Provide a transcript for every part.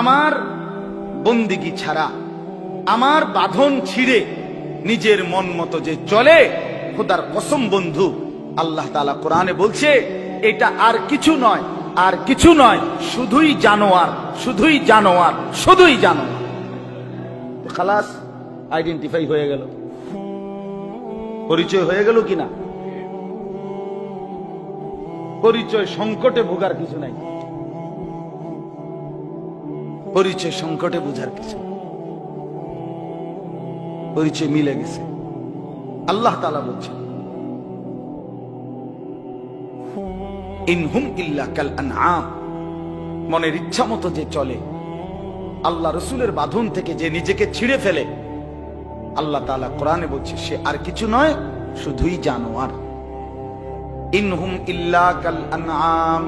আমার বন্দিগি ছাড়া, আমার বাঁধন ছিঁড়ে নিজের মন মতো যে চলে, খোদার কসম বন্ধু, আল্লাহ তাআলা কোরআনে বলছে এটা আর কিছু নয়, আর কিছু নয়, শুধুই জানোয়ার, শুধুই জানোয়ার, শুধুই জানোয়ার। খালাস, আইডেন্টিফাই হয়ে গেল, পরিচয় হয়ে গেল কিনা? পরিচয় সংকটে ভোগার কিছু নাই, পরিচয় সংকটে বোঝার কিছু, পরিচয় মিলে গেছে। আল্লাহ তাআলা বলছেন ইনহুম ইল্লা কাল আনআম, মনের ইচ্ছা মতো যে চলে, আল্লাহ রসুলের বাঁধন থেকে যে নিজেকে ছিঁড়ে ফেলে, আল্লাহ তাআলা কোরআনে বলছে সে আর কিছু নয়, শুধুই জানোয়ার। ইনহুম ইল্লা কাল আনআম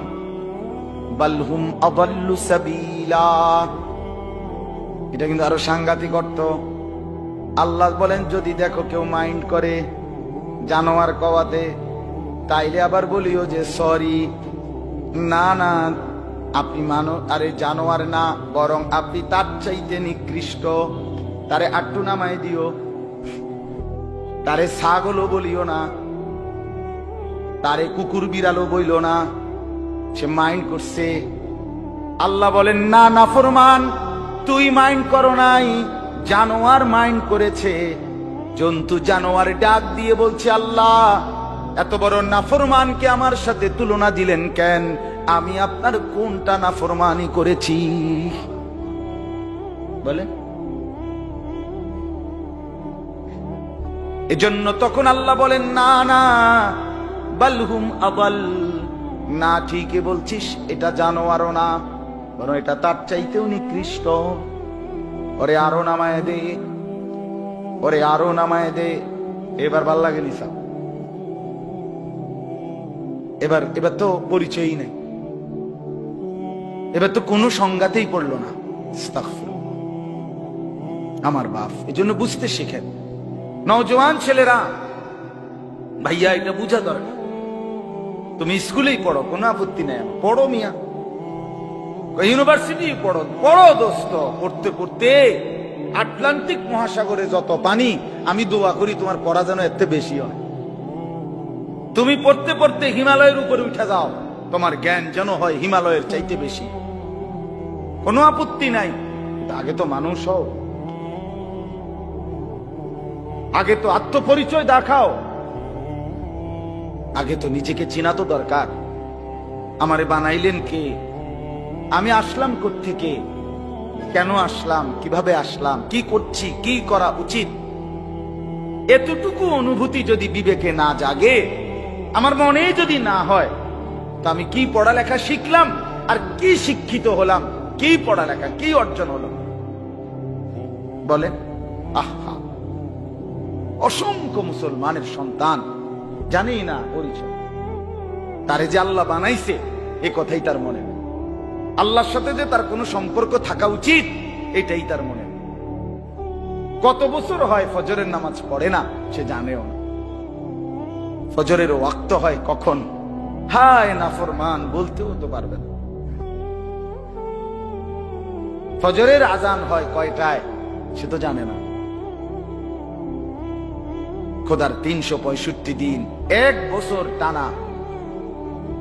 বাল হুম আযাল্লু সাবিলা। এটা কিন্তু আরো সাংঘাতিক অর্থ। আল্লাহ বলেন যদি দেখো কেউ মাইন্ড করে জানোয়ার কওয়াতে, তাইলে আবার বলিও যে সরি, না না আপনি আরে জানোয়ার না, বরং আপনি তার চাইতে নিকৃষ্ট। তারে আট্টু নামাই দিও, তারে ছাগলও বলিও না, তারে কুকুর বিড়ালও বইল না, সে মাইন্ড করছে। আল্লাহ বলেন না নাফরমান, তুই মাইন্ড করো নাই, জানোয়ার মাইন্ড করেছে। জন্তু জানোয়ার ডাক দিয়ে বলছে আল্লাহ এত বড় নাফরমানকে আমার সাথে তুলনা দিলেন কেন? আমি আপনার কোনটা নাফরমানি করেছি? বলে এজন্য তখন আল্লাহ বলেন না না বালহুম আবাল, না ঠিকই বলছিস, এটা জানোয়ারও না, বরং এটা তার চাইতেও নিকৃষ্ট। ওরে আরো নামায় দে, ওরে আরো নামায় দে। এবার ভাল লাগে নিসা, এবার এবার তো পরিচয়ই নেই, এবার তো কোনো সংজ্ঞাতেই পড়লো না। আমার বাপ, এই জন্য বুঝতে শিখেন নওজওয়ান ছেলেরা, ভাইয়া এটা বুঝা দরকার। তুমি স্কুলেই পড়ো, কোনো আপত্তি নেই, পড়ো মিয়া, ইউনিভার্সিটি পড়ো, পড়ো দোস্ত। পড়তে পড়তে আটলান্টিক মহাসাগরে যত পানি, আমি দোয়া করি তোমার পড়া যেন এতে বেশি হয়। তুমি পড়তে পড়তে হিমালয়ের উপরে উঠে যাও, তোমার জ্ঞান যেন হয় হিমালয়ের চাইতে বেশি, কোনো আপত্তি নাই। আগে তো মানুষ হও, আগে তো আত্মপরিচয় দেখাও, আগে তো নিজেকে চিনা তো দরকার। আমারে বানাইলেন কে? আমি আসলাম কোত্থেকে? কেন আসলাম? কিভাবে আসলাম? কি করছি? কি করা উচিত? এতটুকু অনুভূতি যদি বিবেকে না জাগে, আমার মনে যদি না হয়, তো আমি কি পড়ালেখা শিখলাম আর কি শিক্ষিত হলাম? কি পড়ালেখা, কি অর্জন হলো? বলেন। আহা, অসংখ্য মুসলমানের সন্তান জানেই না পরিচয়, তারে যে আল্লাহ বানাইছে এ কথাই তার মনে নেই, আল্লাহর সাথে যে তার কোনো সম্পর্ক থাকা উচিত এটাই তার মনে নেই। কত বছর হয় ফজরের নামাজ পড়ে না, সে জানেও না। ফজরের ওয়াক্ত হয় কখন, হায় নাফরমান বলতেও তো পারবে না। ফজরের আজান হয় কয়টায়, সে তো জানে না। খোদার 365 দিন, এক বছর টানা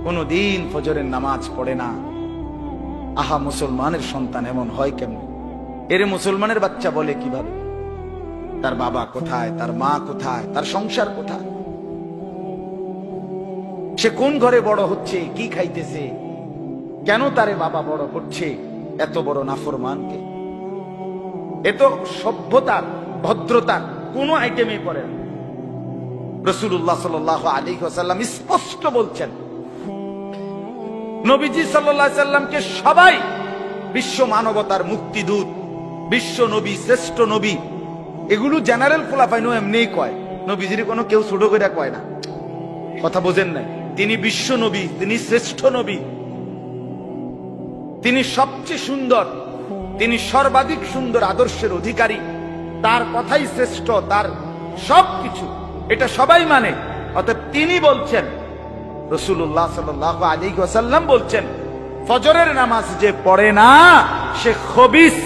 কোনো দিন ফজরের নামাজ পড়ে না। আহা, মুসলমানের সন্তান এমন হয় কেমন? এর মুসলমানের বাচ্চা বলে কিভাবে? তার বাবা কোথায়, তার মা কোথায়, তার সংসার কোথায়, সে কোন ঘরে বড় হচ্ছে, কি খাইতেছে, কেন তারে বাবা বড় করছে? এত বড় নাফরমানকে। এ তো সভ্যতার, ভদ্রতার কোন আইটেমে পড়ে না। রাসূলুল্লাহ সাল্লাল্লাহু আলাইহি ওয়াসাল্লাম স্পষ্ট বলছেন, নবীজি সাল্লাল্লাহু আলাইহি ওয়াসাল্লামকে সবাই বিশ্ব মানবতার মুক্তিদূত, বিশ্ব নবী, শ্রেষ্ঠ নবী, এগুলো জেনারেল খোলাফায় এমনিই কয়। নবীজির কোনো কেউ ছোট করে কয় না, কথা বোঝেন নাই। তিনি বিশ্ব নবী, তিনি শ্রেষ্ঠ নবী, তিনি সবচেয়ে সুন্দর, তিনি সর্বাধিক সুন্দর আদর্শের অধিকারী, তার কথাই শ্রেষ্ঠ, তার সবকিছু, এটা সবাই মানে। অতএব তিনি বলছেন, রাসূলুল্লাহ সাল্লাল্লাহু আলাইহি ওয়াসাল্লাম বলছেন, ফজরের নামাজ যে পড়ে না সে খবিস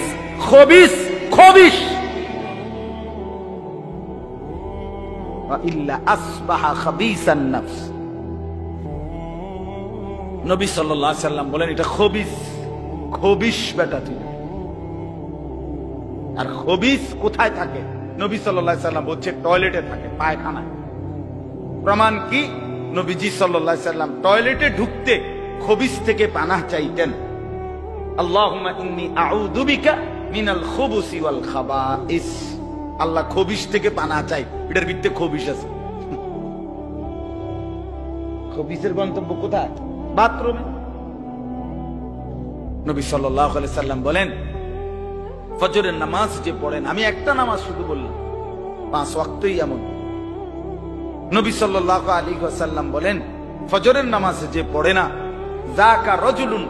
খবিস খবিস। ইল্লা আসবাহা খাবিসান নফস। নবী সাল্লাল্লাহু আলাইহি সাল্লাম বলেন এটা খবিস, খবিস বেটা তুই। আর খবিস কোথায় থাকে? নবী সাল্লাল্লাহু আলাইহি সাল্লাম বলছে টয়লেটে থাকে, পায়খানায়। প্রমাণ কি? নবীজি সাল্লাল্লাহু আলাইহি সাল্লাম টয়লেটে ঢুকতে খবিস থেকে পানাহ চাইতেন। আল্লাহুম্মা ইন্নী আউযু বিকা মিনাল খুবুসি ওয়াল খাবাইস। আল্লাহ খবিস থেকে পানাহ চাই, এটার ভিতরে খবিস আছে। খবিসের গন্তব্য কোথায়? বাথরুমে। নবী সাল্লাল্লাহু আলাইহি সাল্লাম বলেন ফজরের নামাজ যে পড়েন, আমি একটা নামাজ শুধু বললাম, 5 ওয়াক্তই এমন। নবী সাল্লাল্লাহু আলাইহি ওয়াসাল্লাম বলেন ফজরের নামাজ যে পড়ে না, যাকা রাজুলুন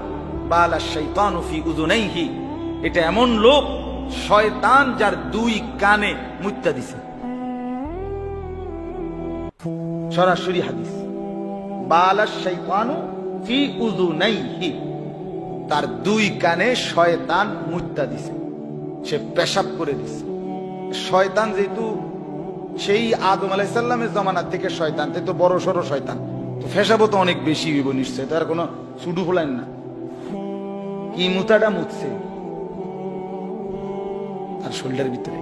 বালা শাইতানু ফি উযুনাইহি, এটা এমন লোক শয়তান যার 2 কানে মুত্তা দিছে। সরাসরি হাদিস, বালা শাইতানু ফি উযুনাইহি, তার 2 কানে শয়তান মুত্তা দিছে, সে পেশাব করে দিছে। শয়তান যেহেতু সেই আদম আলাইহিস সালামের জামানা থেকে শয়তান, তো বড় সড়ো শয়তান, তো পেশাবও তো অনেক বেশি হইব নিশ্চয়, তার কোনো ছুডু ফোলাইন না। কি মুতাটা মুতছে আর শরীরের ভিতরে,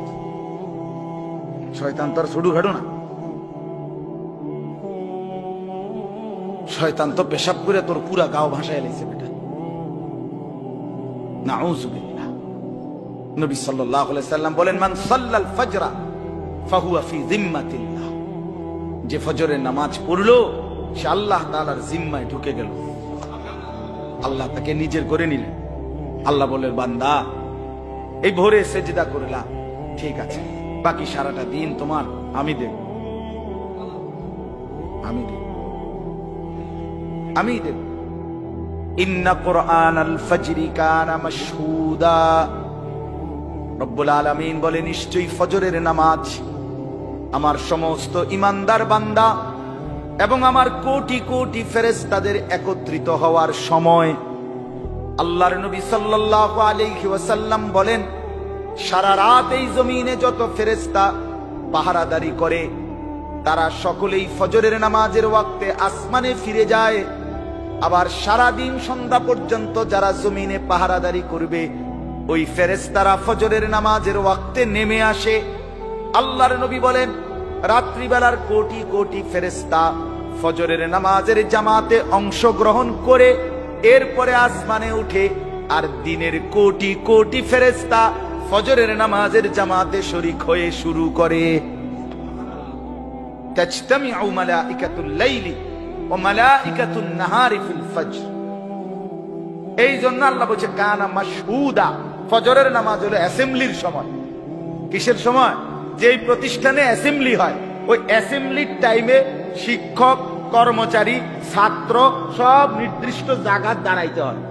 শয়তান তো আর ছুডু খাডো না। শয়তান তো পেশাব করে তোর পুরা গাও ভাসায় লাইছে বেটা। নাউযুবিল্লাহ। নবী সাল্লাল্লাহু আলাইহি সাল্লাম বলেন মান সাল্লাল ফজরা ফাহুয়া ফি জিম্মাতিল্লাহ, যে ফজরের নামাজ পড়লো সে আল্লাহ তাআলার জিম্মায় ঢুকে গেল, আল্লাহ তাকে নিজের করে নিলেন। আল্লাহ বলেন বান্দা এই ভোরে সেজদা করলা, ঠিক আছে, বাকি সারাটা দিন তোমার আমি দেব, আমি দেব, আমি দেব। ইন্না কুরআনাল ফজরি কানা মাশহুদা, রব্বুল আলামিন বলে নিশ্চয়ই ফজরের নামাজ আমার সমস্ত ইমানদার বান্দা এবং আমার কোটি কোটি ফেরেশতাদের একত্রিত হওয়ার সময়। আল্লাহর নবী সাল্লাল্লাহু আলাইহি ওয়াসাল্লাম বলেন সারা রাত এই জমিনে যত ফেরেশতা পাহারাদারি করে তারা সকলেই ফজরের নামাজের ওয়াক্তে আসমানে ফিরে যায়। আবার সারা দিন সন্ধ্যা পর্যন্ত যারা জমিনে পাহারাদারি করবে ওই ফেরেশতারা ফজরের নামাজের ওয়াক্তে নেমে আসে। আল্লাহর নবী বলেন রাত্রিবেলার কোটি কোটি ফেরেশতা ফজরের নামাজের জামাতে অংশগ্রহণ করে এরপরে আসমানে উঠে, আর দিনের কোটি কোটি ফেরেশতা ফজরের নামাজের জামাতে শরীক হয়ে শুরু করে। তাজতামিউ মালাইকাতুল লাইলি ওয়া মালাইকাতুন নাহারি ফিল ফজর। এই জন্য আল্লাহ বলছে কানা মাশহুদা, ফজরের নামাজ হলো অ্যাসেম্বলির সময়। কিসের সময়? যেই প্রতিষ্ঠানে অ্যাসেম্বলি হয় ওই অ্যাসেম্বলির টাইমে শিক্ষক, কর্মচারী, ছাত্র সব নির্দিষ্ট জায়গায় দাঁড়াইতে হয়।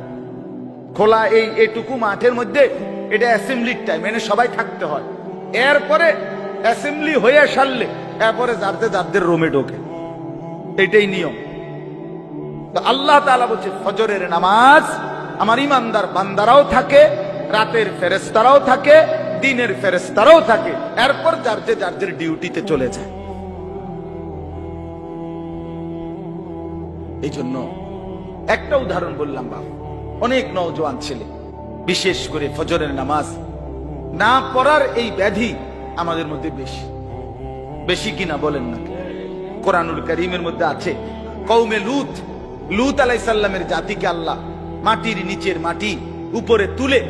খোলা এইটুকু মাঠের মধ্যে এটা অ্যাসেম্বলির টাইম, এনে সবাই থাকতে হয়। এরপরে অ্যাসেম্বলি হয়ে সারলে এরপরে যাদের রুমে ঢোকে, এটাই নিয়ম। তো আল্লাহ তাআলা বলছে ফজরের নামাজ আমার ইমানদার বান্দারাও থাকে, রাতের ফেরেশতারাও থাকে, দিনের ফেরেশতারাও থাকে, এরপর যার ডিউটিতে চলে যায়। এই জন্য একটা উদাহরণ বললাম বাবা, অনেক নওজোয়ান ছেলে বিশেষ করে ফজরের নামাজ না পড়ার এই ব্যাধি আমাদের মধ্যে বেশি, বেশি কিনা বলেন না? কোরআনুল কারীমের মধ্যে আছে কওমে লূত আলাইহিস সালামের জাতিকে আল্লাহ মাটির নিচের মাটি উপরে তুলে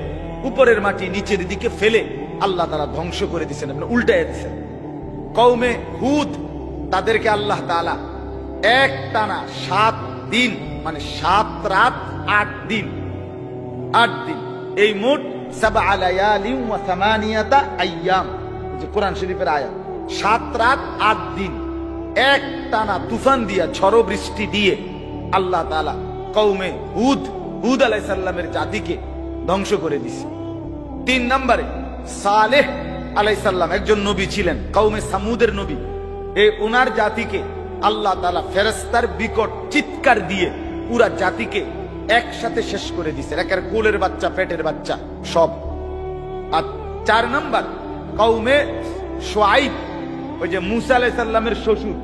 উপরের মাটি নিচের দিকে ফেলে আল্লাহ তাআলা ধ্বংস করে দিয়েছেন, উল্টায় দিয়েছেন। কওমে হুদ তাদেরকে আল্লাহ তাআলা একটানা 7 দিন মানে 7 রাত 8 দিন এই মোট 7 লায়ালিন ওয়া 8 আইয়াম, যে কোরআন শরীফের আয়াত। 7 রাত 8 দিন একটানা তুফান দিয়া ঝড় বৃষ্টি দিয়ে আল্লাহ তাআলা কওমে হুদ আলাইহিস সালামের জাতিকে ধ্বংস করে দিয়েছে। 3 নম্বরে সালেহ আলাইহিস সালাম একজন নবী ছিলেন, কওমে সামুদের নবী। এই উনার জাতিকে আল্লাহ তাআলা ফেরেশতার বিকট চিৎকার দিয়ে পুরা জাতিকে একসাথে শেষ করে দিছে, একের কোলের বাচ্চা, পেটের বাচ্চা সব। আর 4 নাম্বার কওমে শুআইব, ওই যে মুসা আলাইহিস সালামের শ্বশুর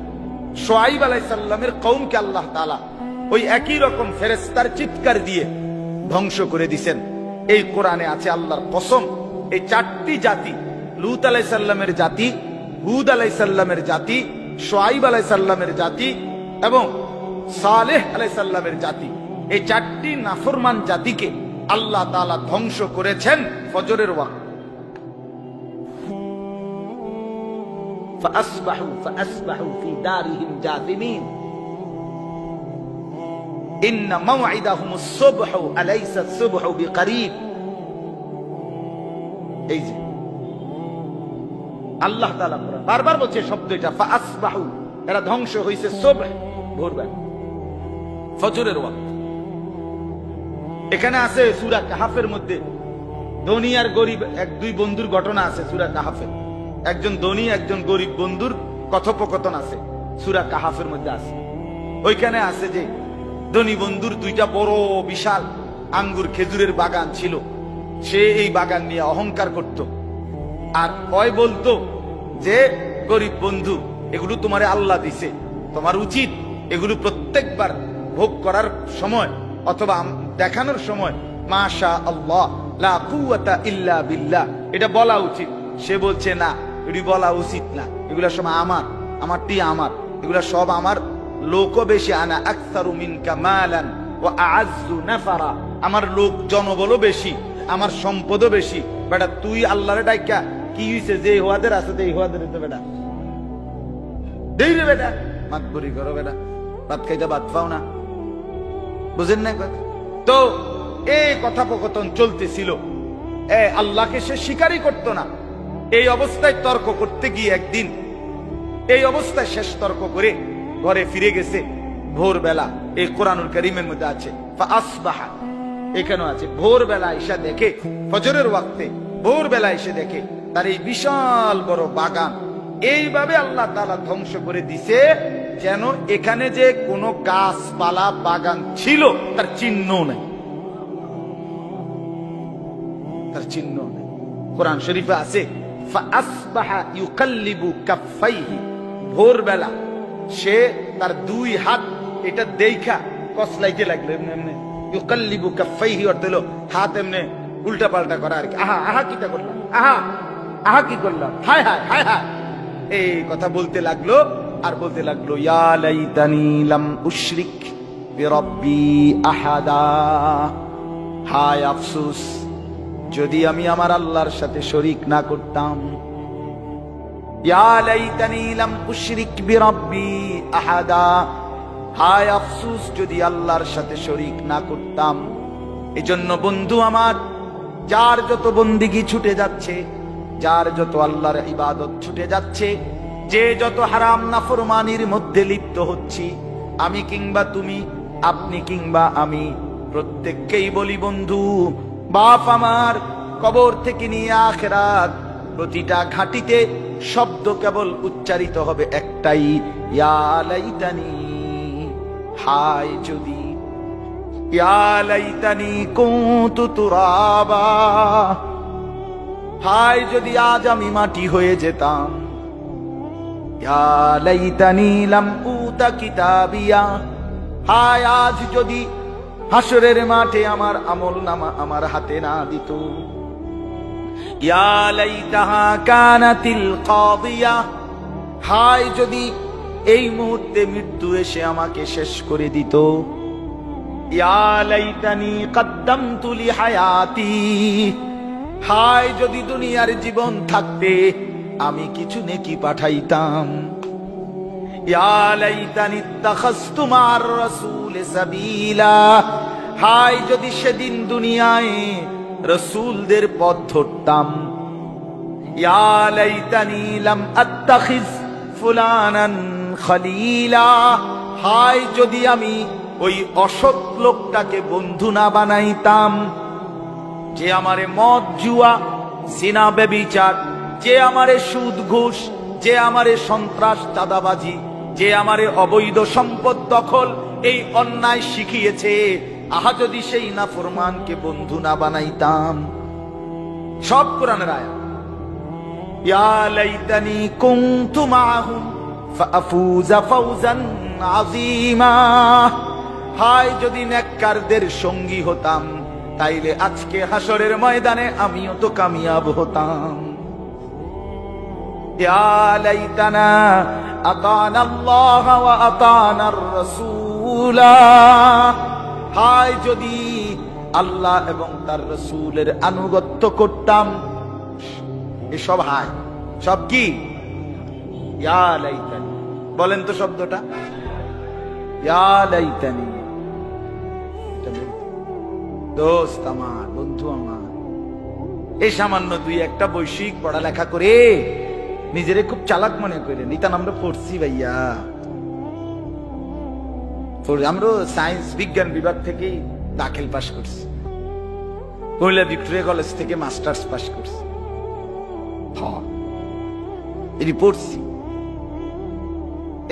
শুআইব আলাইহিস সালামের কওমকে আল্লাহ তাআলা ওই একই রকম ফেরেশতার চিৎকার দিয়ে ধ্বংস করে দিবেন। এই কোরআনে আছে আল্লাহর কসম। এই 4টি জাতি, লূত আলাইহিস সালামের জাতি, হুদ আলাইহিস সালামের জাতি, শুআইব আলাইহিস সালামের জাতি এবং সালেহ আলাইহিস সালামের জাতি, এই 4টি নাফরমান জাতিকে আল্লাহ তাআলা ধ্বংস করেছেন ফজরের ওয়াক্ত। فأصبحوا في دارهم جاثمين إن موعدهم الصبح أليس الصبح بقريب। এই যে আল্লাহ তাআলা বারবার বলছে শব্দ এটা, ফাসবাহু, এরা ধ্বংস হইছে সুবহ, ভোরবেলা, ফজরের ওয়াক্ত। এখানে আছে সূরা কাহফের মধ্যে ধনী আর গরিব 1-2 বন্ধুর ঘটনা আছে সূরা কাহফে। একজন ধনী একজন গরিব বন্ধুর কথোপকথন আছে সূরা কাহফের মধ্যে আছে। ওইখানে আছে যে ধনী বন্ধুর 2টা বড় বিশাল আঙ্গুর খেজুরের বাগান ছিল, সে এই বাগান নিয়ে অহংকার করত। আর ওই বলতো যে গরিব বন্ধু, এগুলো তোমারে আল্লাহ দিছে, তোমার উচিত এগুলো প্রত্যেকবার ভোগ করার সময় অথবা দেখানোর সময় মাশা আল্লাহ লা কুওয়াতা ইল্লা বিল্লাহ এটা বলা উচিত। সে বলছে না, এটি বলা উচিত না, এগুলা সব আমার, আমারটি আমার, এগুলা সব আমার, লোকও বেশি, আনা আকসারু মিনকা মালান ওয়া আ'আজ্জু নাফারা, আমার লোক জনবলও বেশি, আমার সম্পদও বেশি। বেটা তুই আল্লাহরে ডাইকা কি হইছে, যে হুয়াদের আছে এই হুয়াদের তো বেটা দেই রে বেটা, মাতবরি করো বেটা, ভাত খাইতে ভাত পাও না, বুঝেন না? তো এই কথোপকথন চলতেছিল, আল্লাহকে সে স্বীকারই করতো না। এই অবস্থায় তর্ক করতে গিয়ে একদিন এই অবস্থায় শেষ তর্ক করে ঘরে ফিরে গেছে ভোরবেলা। এই কোরআনুল কারীমের মধ্যে আছে ফাসবাহা, এখানেও আছে ভোরবেলা এসে দেখে, ফজরের ওয়াক্তে ভোরবেলা এসে দেখে তার এই বিশাল বড় বাগান এইভাবে আল্লাহ তাআলা ধ্বংস করে দিছে যেন এখানে যে কোনো গাছপালা বাগান ছিল তার চিহ্ন নেই, তার চিহ্ন নেই। কোরআন শরীফে আছে ফাসবাহা ইউকাল্লিবু কাফাইহি, ভোরবেলা সে তার 2 হাত এটা দেখা কসলাইতে লাগলো, এমনি এমনি ইউকাল্লিবু কাফাইহি অর্থ হলো হাত এমনি উল্টা পাল্টা করা আর কি। আহা আহা কিটা করলাম, আহা আহা কি করলাম, হায় হায় হায় হায়, এই কথা বলতে লাগলো। আর বলতে লাগলো ইয়া লাইতানি লাম উশরিক বিরাব্বি আহাদা, হায় আফসোস যদি আমি আমার আল্লাহর সাথে শরীক না করতাম। ইয়া লাইতানি লাম উশরিক বিরাব্বি আহাদা, হায় আফসোস যদি আল্লাহর সাথে শরীক না করতাম। এজন্য বন্ধু আমার, যার যত বন্দিগি ছুটে যাচ্ছে, যার যত আল্লাহর ইবাদত ছুটে যাচ্ছে, যে যত হারাম নাফরমানির মধ্যে লিপ্ত হচ্ছি, আমি কিংবা তুমি, আপনি কিংবা আমি, প্রত্যেককেই বলি বন্ধু, বাপ আমার কবর থেকে নিয়ে আখিরাত প্রতিটা ঘাটিতে শব্দ কেবল উচ্চারিত হবে একটাই, ইয়া লাইতানি, হায় যদি, ইয়া লাইতানি কুনতু তুরাবা, হায় যদি আজ আমি মাটি হয়ে যেতাম। ইয়া লাইতানি লাম উতা কিতাবিয়া, হায় আজ যদি হাসরের মাঠে আমার আমলনামা আমার হাতে না দিত। ইয়া লাইতাহা কানাতিল কাদিয়া, হায় যদি এই মুহূর্তে মৃত্যু এসে আমাকে শেষ করে দিত। ইয়া লাইতানি কদ্দামতু লিহায়াতি, হায় যদি দুনিয়ার জীবন থাকতে আমি কিছু নেকি পাঠাইতাম। ইয়া লাইতানি ইত্তাখাযতু মা'আর রাসূল সাবিলা, হায় যদি সেদিন দুনিয়ায় রাসূলদের পথ ধরতাম। ইয়া লাইতানি লাম আত্তাখিজ ফুলানান খলিলা, হায় যদি আমি ওই অসৎ লোকটাকে বন্ধু না বানাইতাম, যে আমারে মদ জুয়া জিনা ব্যভিচার, যে আমারে সুদ ঘুষ, যে আমারে সন্ত্রাস চাঁদাবাজি, যে আমারে অবৈধ সম্পদ দখল এই অন্যায় শিখিয়েছে, আহা যদি সেই নাফরমানকে বন্ধু না বানাইতাম। সব কোরআনের আয়াত। ইয়া লাইতানি কুনতু মাআহুম ফাফুজা ফাওজান আযীমা। হায় যদি নেককারদের সঙ্গী হতাম, তাইলে আজকে হাসরের ময়দানে আমিও তো কামিয়াব হতাম। ইয়া লাইতানা আতানা আল্লাহ ওয়া আতানার রাসূলা। হায় যদি আল্লাহ এবং তার রাসূলের আনুগত্য করতাম। এসব হায়, সব কি? ইয়া লাইতানি, বলেন তো শব্দটা, ইয়া লাইতানি। দোস্ত আমার, বন্ধু আমার, এই সামান্য দুই একটা বৈশ্বিক পড়ালেখা করে নিজেরে খুব চালাক মনে করে নিতাম। আমরা পড়ছি ভাইয়া, আমরা সায়েন্স বিজ্ঞান বিভাগ থেকে দাখিল পাশ করছি, কুমিল্লা ভিক্টোরিয়া কলেজ থেকে মাস্টার্স পাশ করছি, এটি পড়ছি,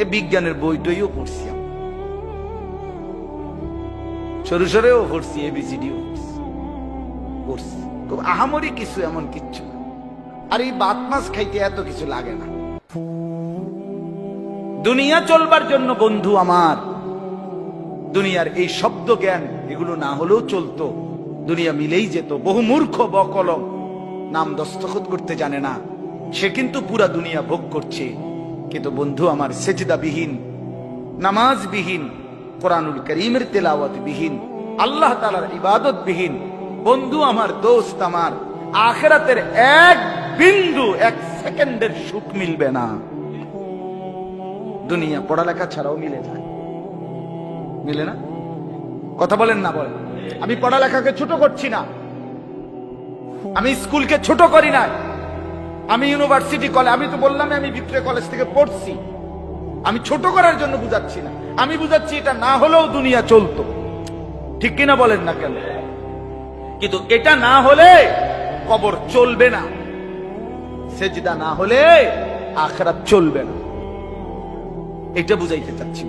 এই বিজ্ঞানের বইটইও পড়ছি, সরু সরেও পড়ছি, এবিসিডিও পড়ছি। খুব আহামরি কিছু এমন কিচ্ছু না। আর এই ভাত মাছ খাইতে এত কিছু লাগে না। দুনিয়া চলবার জন্য বন্ধু আমার, দুনিয়ার এই শব্দ জ্ঞান এগুলো না হলেও চলতো, দুনিয়া মিলেই যেত। বহু মূর্খ বকলম নাম দস্তখত করতে জানে না, সে কিন্তু পুরা দুনিয়া ভোগ করছে। কিন্তু বন্ধু আমার, সেজদাবিহীন, নামাজবিহীন, কোরআনুল কারীমের তেলাওয়াত বিহীন, আল্লাহ তাআলার ইবাদত বিহীন, বন্ধু আমার, দোস্ত আমার, আখিরাতের এক বিন্দু, এক সেকেন্ডের সুখ মিলবে না। দুনিয়া পড়ালেখা ছাড়াও মিলে যায়, মিলে না? কথা বলেন না বলেন? আমি পড়ালেখাকে ছোট করছি না, আমি স্কুলকে ছোট করি না, আমি ইউনিভার্সিটি কলেজ, আমি তো বললাম আমি ভিক্টোরিয়া কলেজ থেকে পড়ছি, আমি ছোট করার জন্য বুঝাচ্ছি না, আমি বুঝাচ্ছি এটা না হলেও দুনিয়া চলতো। ঠিক কিনা বলেন না কেন? কিন্তু এটা না হলে কবর চলবে না, সেজদা না হলে আখিরাত চলবে না, এটা বুঝাইতে চাচ্ছি।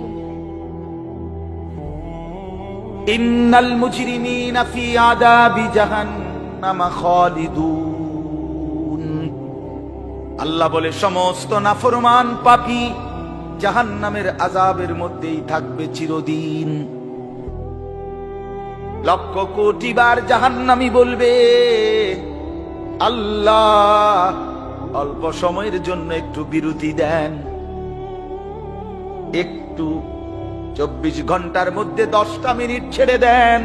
ইন্নাল মুজরিমিনা ফি আযাবি জাহান্নাম খালিদুন। আল্লাহ বলে সমস্ত নাফরমান পাপী জাহান্নামের আযাবের মধ্যেই থাকবে চিরদিন। লক্ষ কোটি বার জাহান্নামী বলবে, আল্লাহ অল্প সময়ের জন্য একটু বিরতি দেন, একটু 24 ঘন্টার মধ্যে 10টা মিনিট ছেড়ে দেন।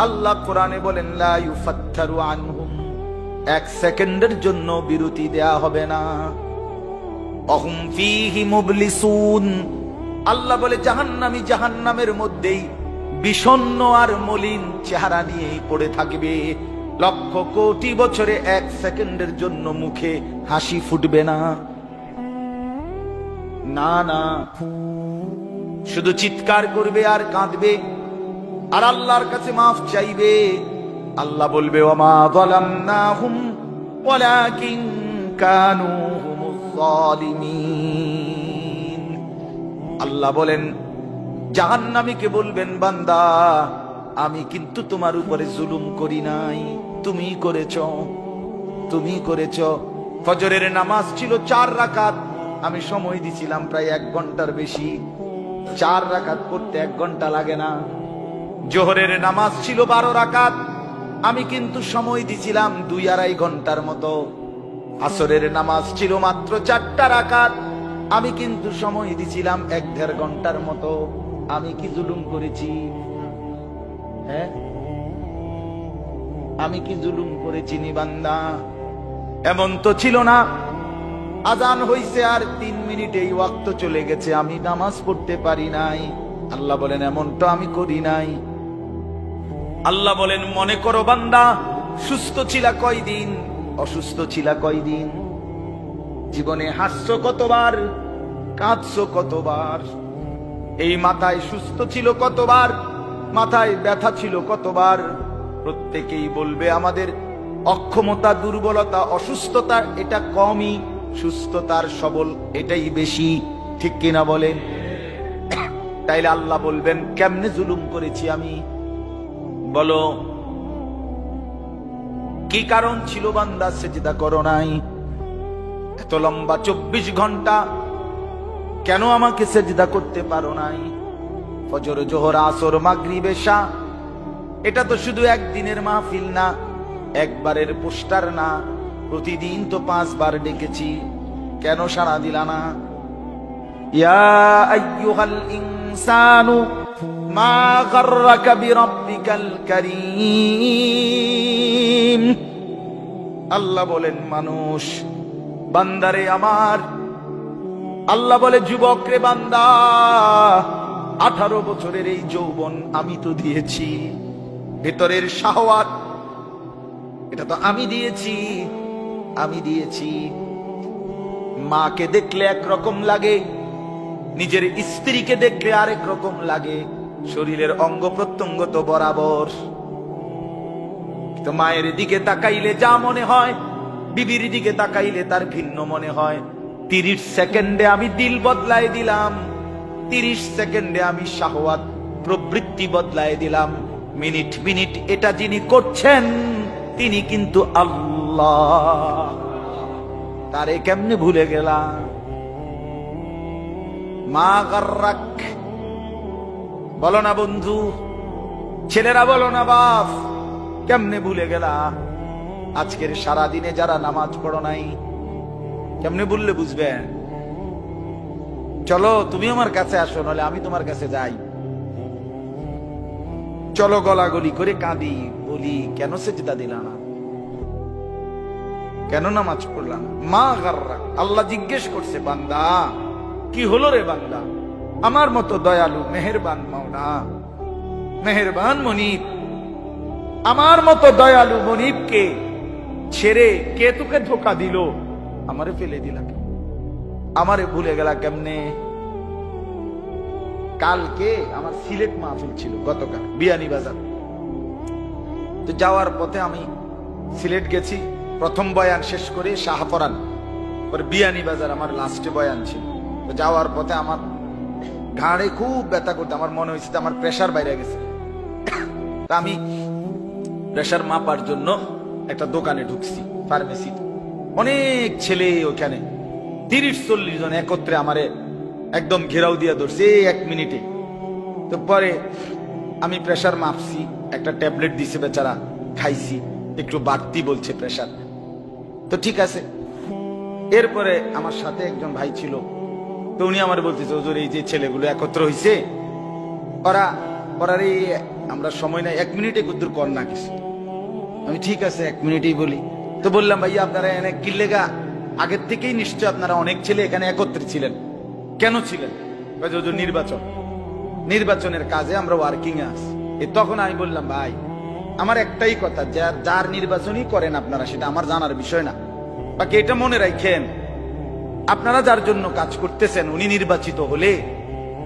আল্লাহ কোরআনে বলেন, লা ইউফাত্তারু আনহুম, 1 সেকেন্ডের জন্য বিরতি দেয়া হবে না। অহুম ফীহি মুবলিসুন। আল্লাহ বলে জাহান্নামী জাহান্নামের মধ্যেই বিষণ্ণ আর মলিন চেহারা নিয়েই পড়ে থাকবে। লক্ষ কোটি বছরে 1 সেকেন্ডের জন্য মুখে হাসি ফুটবে না, না না, শুধু চিৎকার করবে আর কাঁদবে আর আল্লাহর কাছে মাফ চাইবে। আল্লাহ বলবে, ওয়ামা যালামনাহুম ওয়ালাকিন কানু হুমুজ জালিমিন। আল্লাহ বলেন, জাহান্নামীকে বলবেন, বান্দা আমি কিন্তু তোমার উপরে জুলুম করি নাই, তুমি করেছো, তুমি করেছো। ফজরের নামাজ ছিল 4 রাকাত, আমি সময় দিছিলাম প্রায় 1 ঘন্টার বেশি। 4 রাকাত পড়তে 1 ঘন্টা লাগে না। জোহরের নামাজ ছিল 12 রাকাত, আমি কিন্তু সময় দিছিলাম 2-2.5 ঘন্টার মতো। আসরের নামাজ ছিল মাত্র 4টা রাকাত, আমি কিন্তু সময় দিছিলাম 1-1.5 ঘন্টার মতো। আমি কি জুলুম করেছি? হ্যাঁ, আমি কি জুলুম করেছি নি বান্দা? এমন তো ছিল না আজান হইছে আর 3 মিনিটেই ওয়াক্ত চলে গেছে, আমি নামাজ পড়তে পারি নাই। আল্লাহ বলেন, এমন তো আমি করি নাই। আল্লাহ বলেন, মনে করো বান্দা, সুস্থ ছিলা কয়দিন, অসুস্থ ছিলা কয়দিন, জীবনে হাসছো কতবার, কাঁদছো কতবার, এই মাথায় সুস্থ ছিল কতবার, মাথায় ব্যথা ছিল কতবার। প্রত্যেকেই বলবে আমাদের অক্ষমতা, দুর্বলতা, অসুস্থতা এটা কমই, সুস্থতার সবল এটাই বেশি। ঠিক কিনা বলেন? তাইলে আল্লাহ বলবেন, কেমনে জুলুম করেছি আমি? বলো কি কারণ ছিল বান্দা সেজদা করো নাই? এত লম্বা 24 ঘন্টা কেন আমাকে সেজদা করতে পারো নাই? ফজর, জোহর, আসর, মাগরিব, এশা, এটা তো শুধু একদিনের মাহফিল না, একবারের পোস্টার না, প্রতিদিন তো 5 বার ডেকেছি, কেন সাড়া দিলা না? ইয়া আইয়ুহাল ইনসানু মা গাররাকা বিরাব্বিকাল কারীম। আল্লাহ বলেন মানুষ, বান্দারে আমার, আল্লাহ বলে যুবক রে বান্দা, 18 বছরের এই যৌবন আমি তো দিয়েছি, ভেতরের শাহওয়াত এটা তো আমি দিয়েছি, আমি দিয়েছি। মাকে দেখলে একরকম লাগে, নিজের স্ত্রীকে দেখলে আরেক রকম লাগে, শরীরের অঙ্গ প্রত্যঙ্গ তো বরাবর। তো মায়ের দিকে তাকাইলে যা মনে হয়, বিবির দিকে তাকাইলে তার ভিন্ন মনে হয়। 30 সেকেন্ডে আমি দিল বদলাই দিলাম, 30 সেকেন্ডে আমি শাহওয়াত প্রবৃত্তি বদলাই দিলাম। মিনিট মিনিট এটা যিনি করছেন তিনি কিন্তু আল্লাহ। তারে কেমনে ভুলে গেলাম? মা গাররাক বলো না বন্ধু, ছেলেরা বলো না বাপ, কেমনে ভুলে গেলা? আজকের সারা দিনে যারা নামাজ পড়ো নাই, কেমনে বললে বুঝবেন? চলো তুমি আমার কাছে আসো, নাহলে আমি তোমার কাছে যাই। চলো গলাগলি করে কাঁদি, বলি কেন সেজদা দিলা না, কেন নামাজ পড়লা না? মা গাররাক, আল্লাহ জিজ্ঞেস করছে বান্দা কি হলো রে বান্দা? আমার মতো দয়ালু মেহেরবান মাওলা, মেহেরবান মনিব, আমার মতো দয়ালু মনিবকে ছেড়ে কে তোকে ধোকা দিল? আমারে ফেলে দিলা, আমারে ভুলে গেলা কেমনে? কালকে আমার সিলেট মাহফিল ছিল, গতকাল বিয়ানীবাজার। তো যাওয়ার পথে আমি সিলেট গেছি, প্রথম বয়ান শেষ করে শাহপরান, পরে বিয়ানীবাজার আমার লাস্টে বয়ান ছিল। তো যাওয়ার পথে আমার ঘাড়ে খুব ব্যথা করতে, আমার মনে হয়েছে আমার প্রেসার বাইরে গেছে। তা আমি প্রেসার মাপার জন্য একটা দোকানে ঢুকছি, ফার্মেসি। অনেক ছেলে ওখানে, 30-40 জন একত্রে আমারে একদম ঘেরাও দিয়া ধরছে 1 মিনিটে। তো পরে আমি প্রেসার মাপছি, একটা ট্যাবলেট দিছে বেচারা, খাইছি, একটু বাড়তি বলছে প্রেসার, তো ঠিক আছে। এরপরে আমার সাথে একজন ভাই ছিল, তো উনি আমার বলতেছে হুজুর এই যে ছেলেগুলো একত্র হইছে, ওরা আমরা সময় নাই, 1 মিনিটে কুদ্দুর কর না কিছু। আমি ঠিক আছে 1 মিনিটেই বলি। তো বললাম ভাইয়া আপনারা এনে কিল্লেগা আগের থেকেই নিশ্চয় আপনারা অনেক ছেলে এখানে একত্রে ছিলেন, কেন ছিলেন? নির্বাচনের কাজে আমরা ওয়ার্কিং এ আছি। তখন আমি বললাম ভাই আমার একটাই কথা, যার নির্বাচনই করেন আপনারা, সেটা আমার জানার বিষয় না। বাকি এটা মনে রাখেন, আপনারা যার জন্য কাজ করতেছেন উনি নির্বাচিত হলে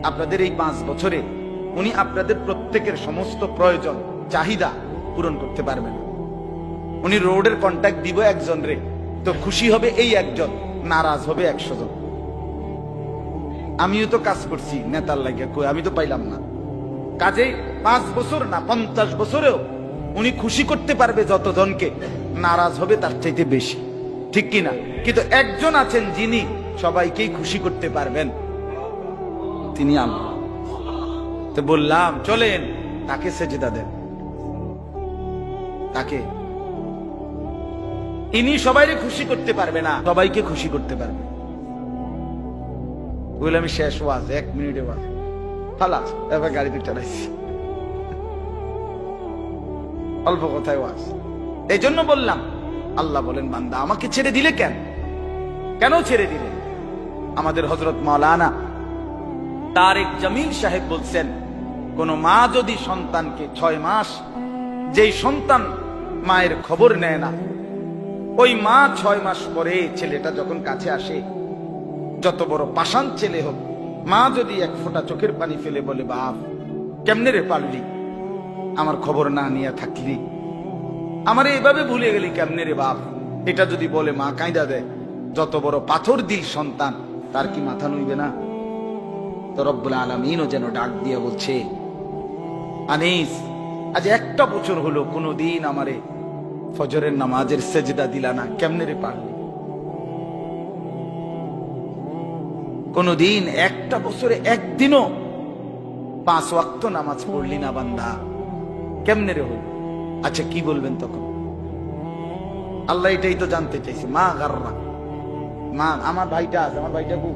আপনাদের এই 5 বছরে উনি আপনাদের প্রত্যেকের সমস্ত প্রয়োজন চাহিদা পূরণ করতে পারবেন। উনি রোডের কন্ট্যাক্ট দিব একজন রে, তো খুশি হবে এই একজন, নারাজ হবে 100 জন। আমিও তো কাজ করছি নেতার লাগিয়া, কই আমি তো পাইলাম না। কাজে 5 বছর না 50 বছরেও উনি খুশি করতে পারবে যতজনকে, নারাজ হবে তার চাইতে বেশি, ঠিক কিনা? কিন্তু একজন আছেন যিনি সবাইকেই খুশি করতে পারবেন, তিনি আল্লাহ। তো বললাম চলেন তাকে সেজদা দেন, তাকে। ইনি সবাইকে খুশি করতে পারবে না, সবাইকে খুশি করতে পারবে। বলে আমি শেষ ওয়াজ, 1 মিনিটে ওয়াজ খালাস, এবার গাড়িতে চালাইছি, অল্প কথায় ওয়াজ। এই জন্য বললাম, আল্লাহ বলেন বান্দা আমাকে ছেড়ে দিলে কেন? কেন ছেড়ে দিলে? আমাদের হযরত মাওলানা তারেক জামিল সাহেব বলছেন, কোন মা যদি সন্তানকে 6 মাস, যেই সন্তান মায়ের খবর নেয় না, ওই মা 6 মাস পরে ছেলেটা যখন কাছে আসে, যত বড় পাষাণ ছেলে হোক, মা যদি 1 ফোঁটা চোখের পানি ফেলে বলে বাপ কেমনে রে পারলি, আমার খবর না নিয়ে থাকলি, আমারে এভাবে ভুলে গেলি কেমনে রে বাপ, এটা যদি বলে মা কাঁদা দেয়, যত বড় পাথর দিল সন্তান, তার কি মাথা নইবে না? তো রব্বুল আলামিনও যেন ডাক দিয়ে বলছে, আনিস আজ একটা বছর হলো কোনদিন আমারে ফজরের নামাজের সেজদা দিলা না, কেমনে রে পারলি? কোনদিন একটা বছরে একদিনও 5 ওয়াক্ত নামাজ পড়লি না বান্দা, কেমনে রে হল? আচ্ছা কি বলবেন তখন? আল্লাহ এটাই তো জানতে চাইছে। মা গাররা, মা আমার ভাইটা আছে, আমার ভাইটা খুব,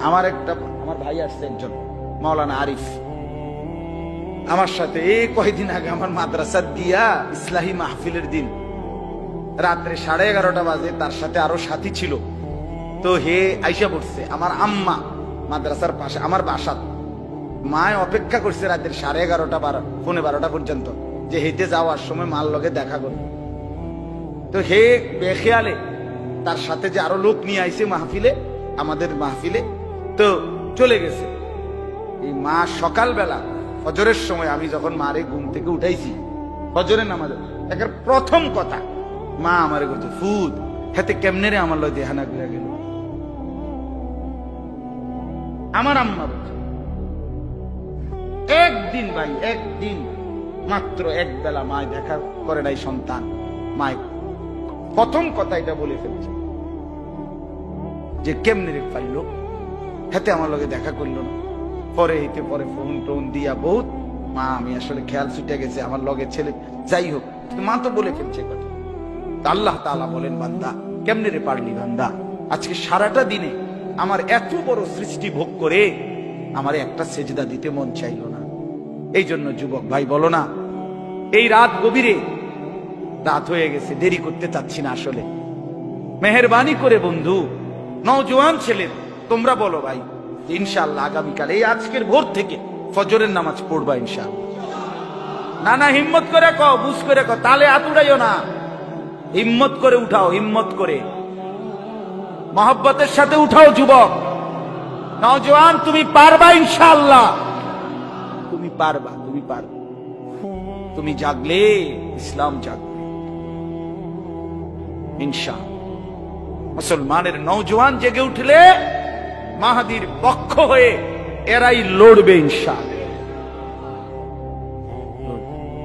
আমার ভাই আসছে একজন মাওলানা আরিফ, আমার সাথে এই কয়েকদিন আগে আমার মাদ্রাসার দিয়া ইসলাহি মাহফিলের দিন রাত্রে 11:30 বাজে, তার সাথে আরো সাথী ছিল, তো হে আইসা পড়ছে আমার আম্মা মাদ্রাসার পাশে আমার বাসা, মায় অপেক্ষা করছে রাতের 11:30 পৌনে 12টা পর্যন্ত যে হেঁটে যাওয়ার সময় মার লগে দেখা করবে। তো হে বেখেয়ালে তার সাথে যে আরো লোক নিয়ে আইছে মাহফিলে, আমাদের মাহফিলে, তো চলে গেছে। এই মা সকালবেলা ফজরের সময় আমি যখন মারে ঘুম থেকে উঠাইছি ফজরের নামাজে, একের প্রথম কথা মা আমারে বলছে, ফুদ হাতে কেমনে রে আমার লগে দেহানা ঘুরে গেল। আমার আম্মা বলছে একদিন ভাই, একদিন মাত্র এক বেলা মায় দেখা করে নাই সন্তান, মায় প্রথম কথা এটা বলে ফেলছে যে কেমনে রে পাইল, হাতে আমার লগে দেখা করলো না। পরে হইতে পরে ফোন টোন দিয়া বহুত, মা আমি আসলে খেয়াল ছুটে গেছে আমার লগে ছেলে, যাই হোক মা তো বলে ফেলছে কথা। আল্লাহ তাআলা বলেন, বান্দা কেমনে রে পারলি বান্দা, আজকে সারাটা দিনে আমার এত বড় সৃষ্টি ভোগ করে আমার একটা সেজদা দিতে মন চাইল না। এই জন্য যুবক ভাই বলো না, এই রাত গভীরে, রাত হয়ে গেছে, দেরি করতে চাচ্ছি না আসলে, মেহেরবানি করে বন্ধু নওজোয়ান ছেলে তোমরা বলো ভাই ইনশাআল্লাহ আগামীকাল এই আজকের ভোর থেকে ফজরের নামাজ পড়বা ইনশাআল্লাহ। না না হিম্মত করে কও, বুঝ করে কও, তালে হাত উড়াইও না, হিম্মত করে উঠাও, হিম্মত করে মহব্বতের সাথে উঠাও যুবক নওজোয়ান, তুমি পারবা ইনশাআল্লাহ, তুমি পারবা, তুমি পারবা। তুমি জাগলে ইসলাম জাগবে ইনশাআল্লাহ। মুসলমানের নওজোয়ান জেগে উঠলে মাহাদির পক্ষ হয়ে এরাই লড়বে ইনশাআল্লাহ,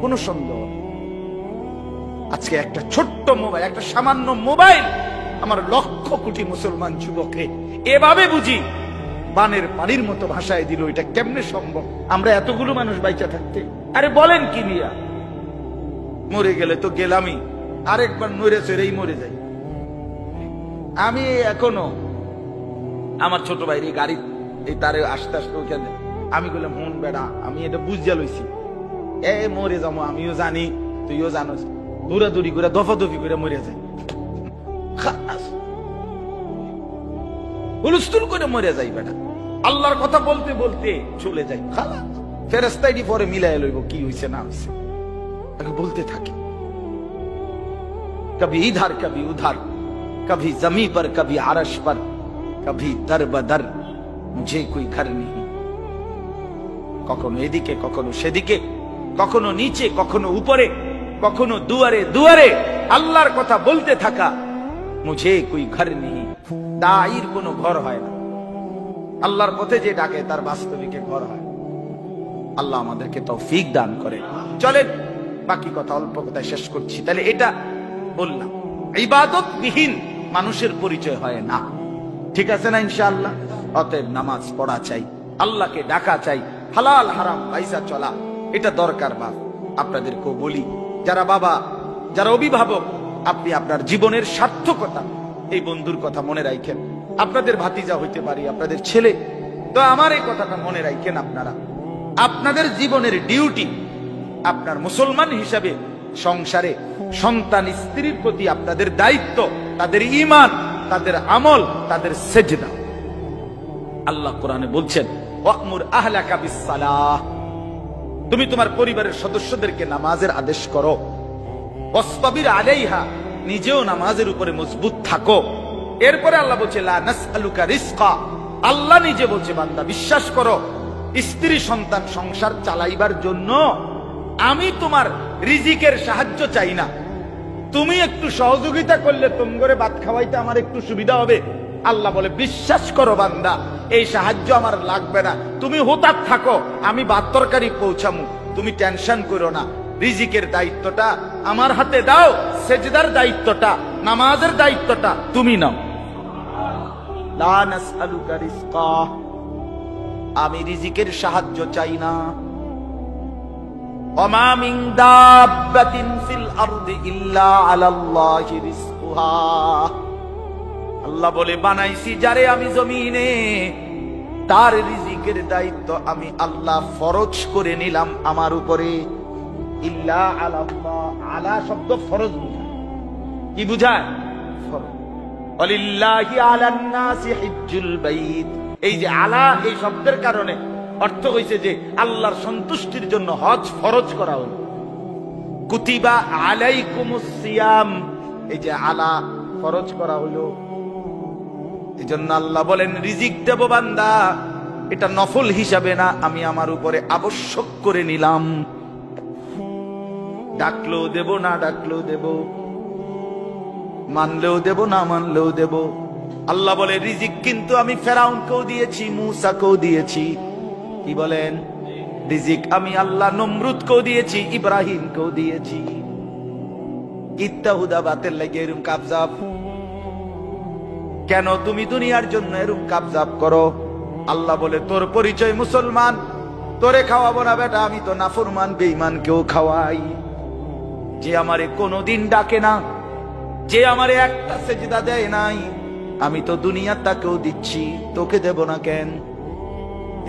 কোন সন্দেহ। আজকে একটা ছোট্ট মোবাইল, একটা সামান্য মোবাইল আমার লক্ষ কোটি মুসলমান যুবককে এভাবে বুঝি বানের পানির মতো ভাষায় দিল। এটা কেমনে সম্ভব আমরা এতগুলো মানুষ বাইচা থাকতে? আরে বলেন কি নিয়া, মরে গেলে তো গেলামই, আরেকবার নড়ে চড়েই মরে যাই। আমি এখনো আমার ছোট ভাইয়ের গাড়ি এই তারে আস্তে আস্তে ওখানে আমি বললাম, হুন বেড়া আমি এটা বুঝিয়া লইছি, মরে যাবো, আমিও জানি তুইও জানোস, দৌড়াদৌড়ি করে দফাদফি করে মরে যায়, হুলস্থুল করে মরে যাই বেটা। আল্লাহর কথা বলতে বলতে চলে যাই, ফেরেশতাইডি পরে মিলাই লইব কি হইছে না হইছে, আগে বলতে থাকি। কবি ইধার কবি উধার, কবি জমি पर कभी आरश पर, कभी दर बदर मुझे कोई घर नहीं। কখনো এদিকে কখনো সেদিকে, কখনো নিচে কখনো উপরে, কখনো দুয়ারে দুয়ারে আল্লাহর কথা বলতে থাকা। মুঝে কোই ঘর নেই, দায়ীর কোনো ঘর হয় না, আল্লাহর পথে যে ডাকে তার বাস্তবিকে ঘর হয়। আল্লাহ আমাদেরকে তৌফিক দান করে। চলেন বাকি কথা অল্প কথায় শেষ করছি। তাহলে এটা বললাম, ইবাদত বিহীন মানুষের পরিচয় হয় না, ঠিক আছে না ইনশাআল্লাহ? অতএব নামাজ পড়া চাই, আল্লাহকে ডাকা চাই, হালাল হারাম পয়সা চলা এটা দরকার। বাপ আপনাদেরকেও বলি, যারা বাবা, যারা অভিভাবক, আপনি আপনার জীবনের সার্থকতা এই বন্ধুর কথা মনে রাখেন। আপনাদের ভাতিজা হইতে পারি, আপনাদের ছেলে, তো আমার এই কথাটা মনে রাখেন। আপনারা আপনাদের জীবনের ডিউটি, আপনার মুসলমান হিসাবে সংসারে সন্তান স্ত্রীর প্রতি আপনাদের দায়িত্ব, তাদের ঈমান, তাদের আমল, তাদের সেজদা। আল্লাহ কোরআনে বলছেন, ওয়া'মুর আহলাকা বিস-সালাহ, তুমি তোমার পরিবারের সদস্যদেরকে নামাজের আদেশ করো। ওয়াসতাবির আলাইহা, নিজেও নামাজের উপরে মজবুত থাকো। এরপরে আল্লাহ বলছে, লা নাসআলুকা রিজকা, আল্লাহ নিজে বলছে, বান্দা বিশ্বাস করো, স্ত্রী সন্তান সংসার চালাইবার জন্য আমি তোমার রিজিকের সাহায্য চাই না। তুমি একটু সহযোগিতা করলে তোমারে ভাত খাওয়াইতে আমার একটু সুবিধা হবে। আল্লাহ বলে, বিশ্বাস করো বান্দা, এই সাহায্য আমার লাগবে না, তুমি হুতাত থাকো, আমি ভাত তরকারি পৌঁছামু, তুমি টেনশন করো না, রিজিকের দায়িত্বটা আমার হাতে দাও, সেজদার দায়িত্বটা, নামাজের দায়িত্বটা তুমি নাও। লা নাসআলুকা রিজকা, আমি রিজিকের সাহায্য চাই না। ওমা মিন দাব্বাতিন ফিল আরদি ইল্লা আলাল্লাহি রিজকুহা, আল্লাহ বলে বানাইছি যারে আমি জমিনে, তার রিজিকের দায়িত্ব আমি আল্লাহ ফরজ করে নিলাম আমার উপরে। ইল্লা আলাল্লাহ, আলা শব্দ ফরজ বুঝায়। কি বুঝায়? ফরজ। ওয়ালিল্লাহি আলান নাসি হিজ্জুল বাইত, এই যে আলা এই শব্দের কারণে অর্থ হইছে যে আল্লাহর সন্তুষ্টির জন্য হজ ফরজ করা হলো। কুতিবা আলাইকুমুস সিয়াম, এই যে আলা ফরজ করা হলো। এই জন্য আল্লাহ বলেন রিজিক দেব বান্দা, এটা নফল হিসাবে না, আমি আমার উপরে আবশ্যক করে নিলাম। ডাকলেও দেব, না ডাকলেও দেব, মানলেও দেব, না মানলেও দেব। আল্লাহ বলে রিজিক কিন্তু আমি ফেরাউনকেও দিয়েছি, মূসাকেও দিয়েছি। কি বলেন? রিজিক আমি আল্লাহ নমরুদকেও দিয়েছি, ইব্রাহিমকেও দিয়েছি। কিত্তা হুদা বাতের লাগে এরকম কাবজাব কেন? তুমি দুনিয়ার জন্য এরকম কাবজাব করো। আল্লাহ বলে তোর পরিচয় মুসলমান, তোরে খাওয়াবো না বেটা, আমি তো নাফরমান বেঈমান কেউ খাওয়াই। যে আমারে কোনোদিন ডাকে না, যে আমারে একটা সেজদা দেয় নাই, আমি তো দুনিয়া তাকেও দিচ্ছি, তোকে দেব না কেন?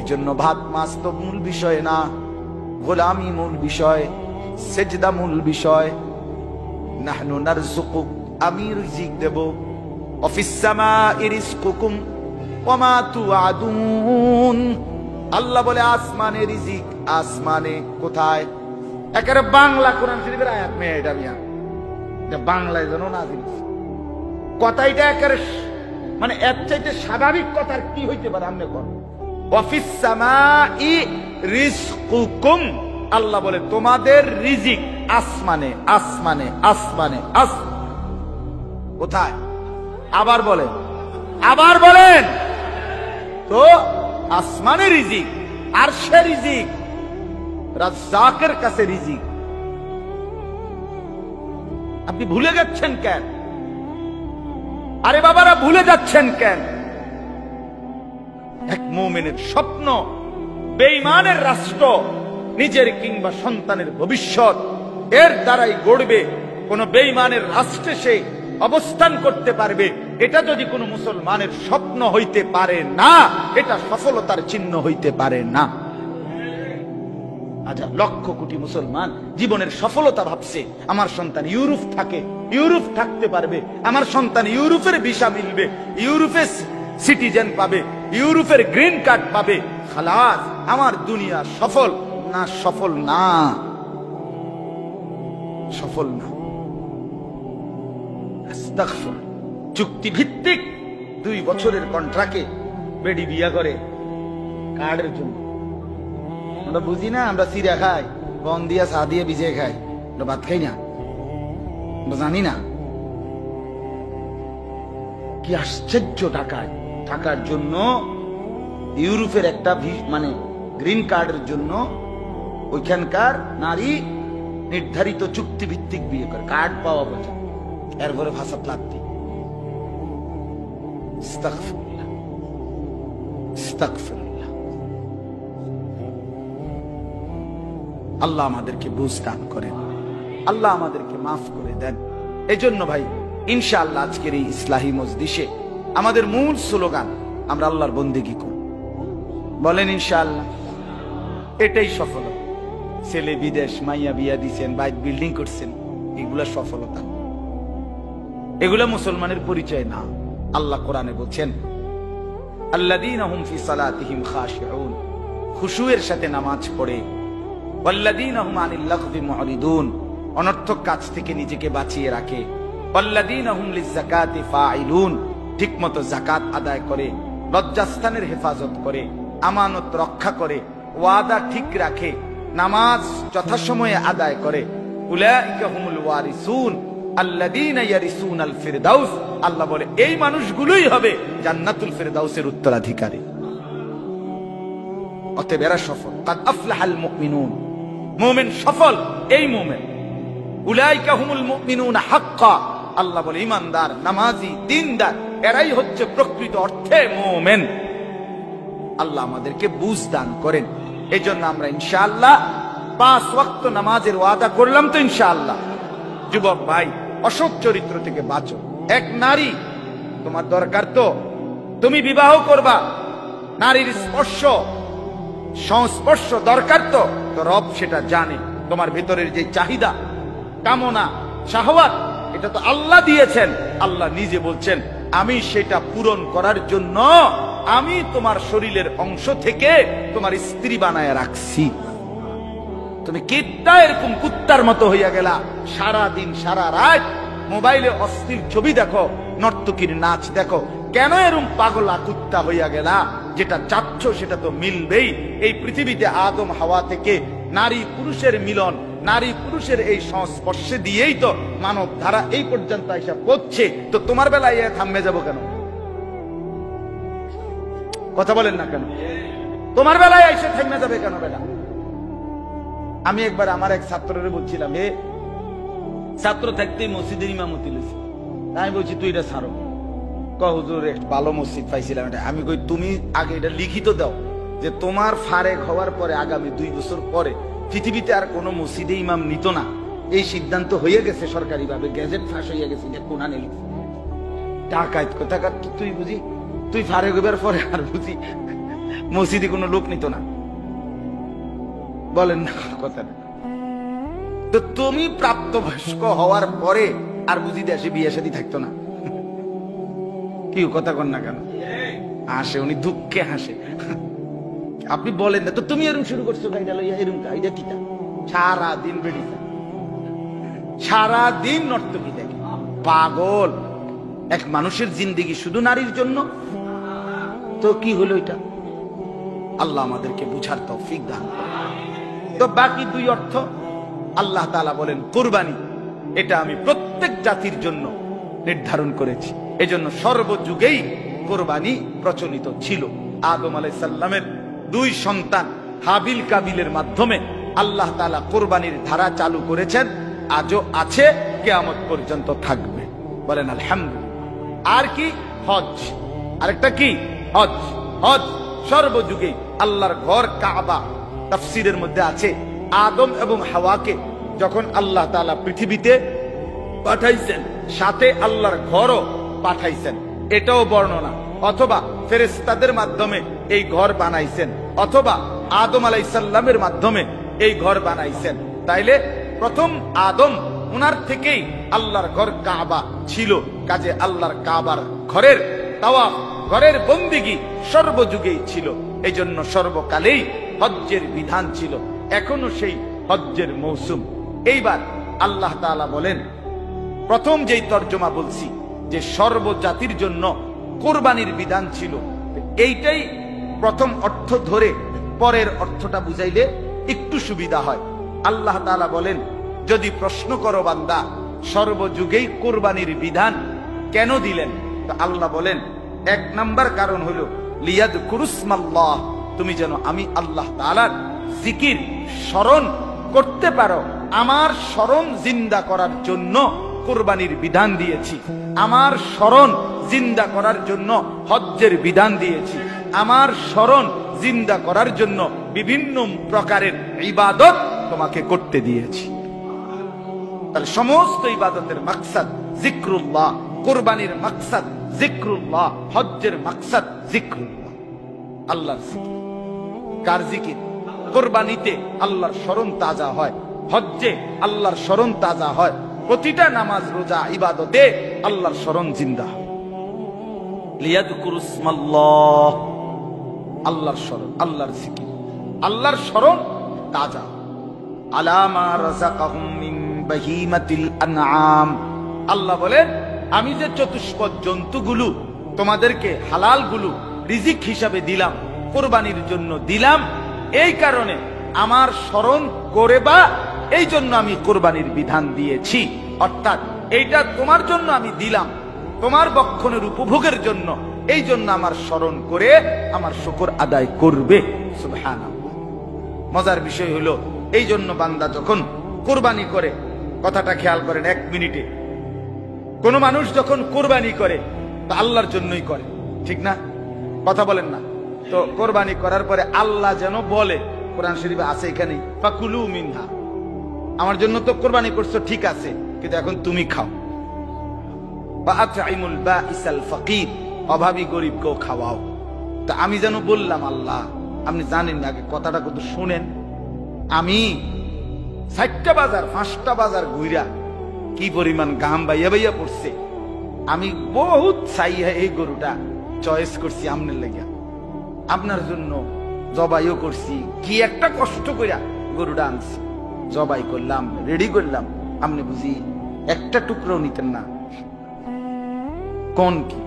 এজন্য ভাত মাছ তো মূল বিষয় না, গোলামি মূল বিষয়, সেজদা মূল বিষয়। নাহনু নারযুকুক, আমি রিজিক দেব। অফিস সামাই রিজকুকুম ওয়া মা তুআদুন, আল্লাহ বলে আসমানে রিজিক, আসমানে কোথায়? একেবারে বাংলা কোরআন শরীফের আয়াত মেয়ে, এটা মিয়া এটা বাংলায় যেন নাযিল কথাটা একেবারে মানে এর চাইতে স্বাভাবিক কথার কি হইতে পারে? আপনি কোন অফিস সামাই রিজকুকুম, আল্লাহ বলে তোমাদের রিজিক আসমানে, আসমানে, আসমানে, কোথায়? আবার বলেন, আবার বলেন। তো আসমানে রিজিক, আরশে রিজিক, রাজ্জাকের কাছে রিজিক। আপনি ভুলে যাচ্ছেন কেন? আরে বাবারা ভুলে যাচ্ছেন কেন? এক মুমিনের স্বপ্ন, বেঈমানের রাষ্ট্র নিজের কিংবা সন্তানের ভবিষ্যৎ এর দ্বারাই গড়বে। কোন বেঈমানের রাষ্ট্রে সে অবস্থান করতে পারবে, এটা যদি কোনো মুসলমানের স্বপ্ন হইতে পারে না, এটা সফলতার চিহ্ন হইতে পারে না। আচ্ছা, লক্ষ কোটি মুসলমান জীবনের সফলতা ভাবছে আমার সন্তান ইউরোপ থাকে, ইউরোপ থাকতে পারবে, আমার সন্তান ইউরোপের ভিসা মিলবে, ইউরোপের সিটিজেন পাবে, ইউরোপের গ্রিন কার্ড পাবে, খালাস আমার দুনিয়া সফল। না, সফল না, সফল না। চুক্তি ভিত্তিক 2 বছরের কন্ট্রাক্টে বেডি বিয়া করে কার্ডের জন্য। আমরা বুঝি না, আমরা সিরা খাই, বন দিয়া চা দিয়ে ভিজে খাই, আমরা ভাত খাই না, আমরা জানি না। কি আশ্চর্য! টাকার জন্য ইউরোপের একটা মানে গ্রিন কার্ডের জন্য ওইখানকার নারী নির্ধারিত চুক্তি ভিত্তিক বিয়ে করে, কার্ড পাওয়া পর্যন্ত, এরপরে ফাসাদ লাগতি। আস্তাগফিরুল্লাহ, আস্তাগফিরুল্লাহ। আল্লাহ আমাদেরকে বুঝ দান করেন, আল্লাহ আমাদেরকে মাফ করে দেন। এই জন্য ভাই ইনশাআল্লাহ আজকের এই ইসলাহি মজলিসে আমাদের মূল স্লোগান, আমরা আল্লাহর বন্দেগী করব। বলেন ইনশাআল্লাহ। এটাই সফলতা। ছেলে বিদেশ, মাইয়া বিয়া দিচ্ছেন, বাইক বিল্ডিং করছেন, এগুলা সফলতা, এগুলা মুসলমানের পরিচয় না। আল্লাহ কোরআনে বলছেন আল্লাযীনা হুম ফি সালাতিহিম খাশিউন, খুশুয়ের সাথে নামাজ পড়ে, ওয়াল্লাযীনা হুম আনিল লাগবি মুরিদুন, অনর্থক কাজ থেকে নিজেকে বাঁচিয়ে রাখে, ওয়াল্লাযীনা হুম লিযাকাতি ফাইলুন, ঠিকমতো যাকাত আদায় করে, লজ্জাস্থানের হেফাজত করে, আমানত রক্ষা করে, ওয়াদা ঠিক রাখে, নামাজ যথাসময়ে আদায় করে, উলাইকা হুমুল ওয়ারিসুন আল্লাযীনা ইয়ারিসুনাল ফিরদাউস, আল্লাহ বলে এই মানুষগুলোই হবে জান্নাতুল ফিরদাউসের উত্তরাধিকারী। অতএব এরা সফল। কাদ আফলাহাল মুমিনুন, মুমিন সফল এই মুমিন। উলাইকা হুমুল মুমিনুনা হাক্কা, আল্লাহ বলে ঈমানদার, নামাজি, দ্বীনদার এরাই হচ্ছে প্রকৃত অর্থে মুমিন। আল্লাহ আমাদেরকে বুঝ দান করেন। এজন্য আমরা ইনশাআল্লাহ 5 ওয়াক্ত নামাজের ওয়াদা করলাম তো ইনশাআল্লাহ। যুবক ভাই, অসৎ চরিত্র থেকে বাঁচো। এক নারী তোমার দরকার তো, তুমি বিবাহ করবা, নারীর স্পর্শ সংস্পর্শ দরকার তো রব সেটা জানে। তোমার ভিতরের যে চাহিদা, কামনা, শাহওয়াত, এটা তো আল্লাহ দিয়েছেন। আল্লাহ নিজে বলছেন আমি সেটা পূরণ করার জন্য আমি তোমার শরীরের অংশ থেকে তোমার স্ত্রী বানায় রাখছি। তুমি কিত্তা এরকম কুত্তার মতো হইয়া গেলা, সারা দিন সারা রাত মোবাইলে অশ্লীল ছবি দেখো, নর্তকীর নাচ দেখো। কেন এরকম পাগলা কুত্তা হইয়া গেলা? যেটা চাচ্ছ সেটা তো মিলবেই। এই পৃথিবীতে আদম হাওয়া থেকে নারী পুরুষের মিলন, নারী পুরুষের এই সংস্পর্শে দিয়েই তো মানব ধারা এই পর্যন্ত এসে পৌঁছছে। তো তোমার বেলায় থামে যাবো কেন? কথা বলেন না কেন? তোমার বেলায় এসে থেমে যাবে কেন বেটা? আমি একবার আমার এক ছাত্ররে বলছিলাম, ছাত্র থাকতেই মসজিদের ইমামতি লইছি। আমি বলছি তুই এটা ছাড়ো। হুজুর ভালো মসজিদ পাইছিলাম এটা। আমি কই তুমি আগে এটা লিখিত দাও যে তোমার ফারেক হওয়ার পরে আগামী 2 বছর পরে পৃথিবীতে আর কোনো মসজিদে ইমাম নিত না, এই সিদ্ধান্ত হয়ে গেছে সরকারি ভাবে, গেজেট ফাঁস হইয়া গেছে। এটা কোরআনে লিখছে। ডাকাত কোথাকার তুই বুঝি, তুই ফারেক হইবার পরে আর বুঝি মসজিদে কোনো লোক নিত না? বলেন না কথা। তো তুমি প্রাপ্তবয়স্ক হওয়ার পরে আর বুঝি দেশে বিয়ে শাদী থাকতো না? কি কথা কন না কেন? হাসে উনি, দুঃখে হাসে। আপনি বলেন না তো তুমি এরকম শুরু করছো গাইডা লইয়া, এরকম গাইডা কিটা? সারাদিন বেড়িটা, সারাদিন নর্তকী দেখে। পাগল। এক মানুষের জিন্দেগি শুধু নারীর জন্য? তো কি হলো এটা? আল্লাহ আমাদেরকে বুঝার তৌফিক দান করেন। তো বাকি 2 অর্থ আল্লাহ তাআলা বলেন কুরবানি, এটা আমি প্রত্যেক জাতির জন্য নির্ধারণ করেছি। এজন্য সর্বযুগেই কুরবানি প্রচলিত ছিল। আদম আলাইহিস সালামের 2 সন্তান হাবিল কাবিলের মাধ্যমে আল্লাহ তাআলা কুরবানির ধারা চালু করেছেন, আজও আছে, কিয়ামত পর্যন্ত থাকবে। বলেন আলহামদুলিল্লাহ। আর কি? হজ। আরেকটা কি? হজ। হজ সর্বযুগে আল্লাহর ঘর কাবা। তাফসীরের মধ্যে আছে আদম এবং হাওয়াকে যখন আল্লাহ তাআলা পৃথিবীতে পাঠাইছেন, সাথে আল্লাহর ঘরও পাঠাইছেন, এটাও বর্ণনা। অথবা ফেরেশতাদের মাধ্যমে এই ঘর বানাইছেন, অথবা আদম আলাইহিস সালামের মাধ্যমে এই ঘর বানাইছেন। তাইলে প্রথম আদম, ওনার থেকেই আল্লাহর ঘর কাবা ছিল। কাজে আল্লাহর কাবার ঘরের তাওয়াফ, ঘরের বন্দিগি সর্বযুগেই ছিল। এই জন্য সর্বকালেই হজ্জের বিধান ছিল, এখনো সেই হজ্জের মৌসুম। এইবার আল্লাহ তাআলা বলেন, প্রথম যেই তর্জমা বলছি যে সর্বজাতির জন্য কোরবানির বিধান ছিল, এইটাই প্রথম অর্থ ধরে পরের অর্থটা বুঝাইলে একটু সুবিধা হয়। আল্লাহ তাআলা বলেন, যদি প্রশ্ন করো বান্দা সর্বযুগেই কোরবানির বিধান কেন দিলেন, তো আল্লাহ বলেন 1 নাম্বার কারণ হলো লিয়াযকুরুসমাল্লাহ, তুমি যেন আমি আল্লাহ তাআলার জিকির স্মরণ করতে পারো। আমার স্মরণ জিন্দা করার জন্য কোরবানির বিধান দিয়েছি। আমার স্মরণ জিন্দা করার জন্য হজ্জের বিধান দিয়েছি। আমার স্মরণ জিন্দা করার জন্য বিভিন্ন প্রকারের ইবাদত তোমাকে করতে দিয়েছি। তাহলে সমস্ত ইবাদতের মাকসাদ জিক্রুল্লাহ, কোরবানির মাকসাদ জিক্রুল্লাহ, হজ্জের মাকসাদ জিক্রুল্লাহ, আল্লাহর জিকির। কার জিকির? কোরবানিতে আল্লাহর স্মরণ তাজা হয়, হজ্জে আল্লাহর স্মরণ তাজা হয়, প্রতিটা নামাজ রোজা ইবাদতে আল্লাহর স্মরণ জিন্দা হয়। লিয়াযকুরুসমাল্লাহ, আল্লাহর স্মরণ, আল্লাহর জিকির, আল্লাহর স্মরণ তাজা। আলা মা রাযাকাহুম মিন বাহিমাতিল আনআম, আল্লাহ বলেন আমি যে চতুষ্পদ জন্তুগুলো তোমাদেরকে হালালগুলো রিজিক হিসাবে দিলাম, কোরবানির জন্য দিলাম, এই কারণে আমার স্মরণ করে বা এই জন্য আমি কোরবানির বিধান দিয়েছি। অর্থাৎ এইটা তোমার জন্য আমি দিলাম, তোমার বক্ষণের উপভোগের জন্য, এই জন্য আমার স্মরণ করে আমার শুকর আদায় করবে। সুবহানাল্লাহ। মজার বিষয় হলো এই জন্য বান্দা যখন কোরবানি করে, কথাটা খেয়াল করেন 1 মিনিটে, কোন মানুষ যখন কোরবানি করে তা আল্লাহর জন্যই করে, ঠিক না? কথা বলেন না? তো কোরবানি করার পরে আল্লাহ যেন বলে, কোরআন শরীফে আছে এখানে, ফাকুলু মিনহা, আমার জন্য তো কোরবানি করছো ঠিক আছে, কিন্তু এখন তুমি খাও। আতইমুল বাঈসাল ফাকির, অভাবী গরিবকেও খাওয়াও। তা আমি যেন বললাম, আল্লাহ আপনি জানেন না, আগে কথাটা কত শুনেন, আমি 4টা বাজার 5টা বাজার ঘুরা কি পরিমাণ গাম বাইয়া বাইয়া পড়ছে, আমি বহুত চাইয়া এই গরুটা চয়েস করছি আপনার লেগিয়া, আপনার জন্য জবাইও করছি, কি একটা কষ্ট কইরা গরুটা আনছি, জবাই করলাম, রেডি করলাম, আপনি বুঝি একটা টুকরো নিতেন না? কোন কি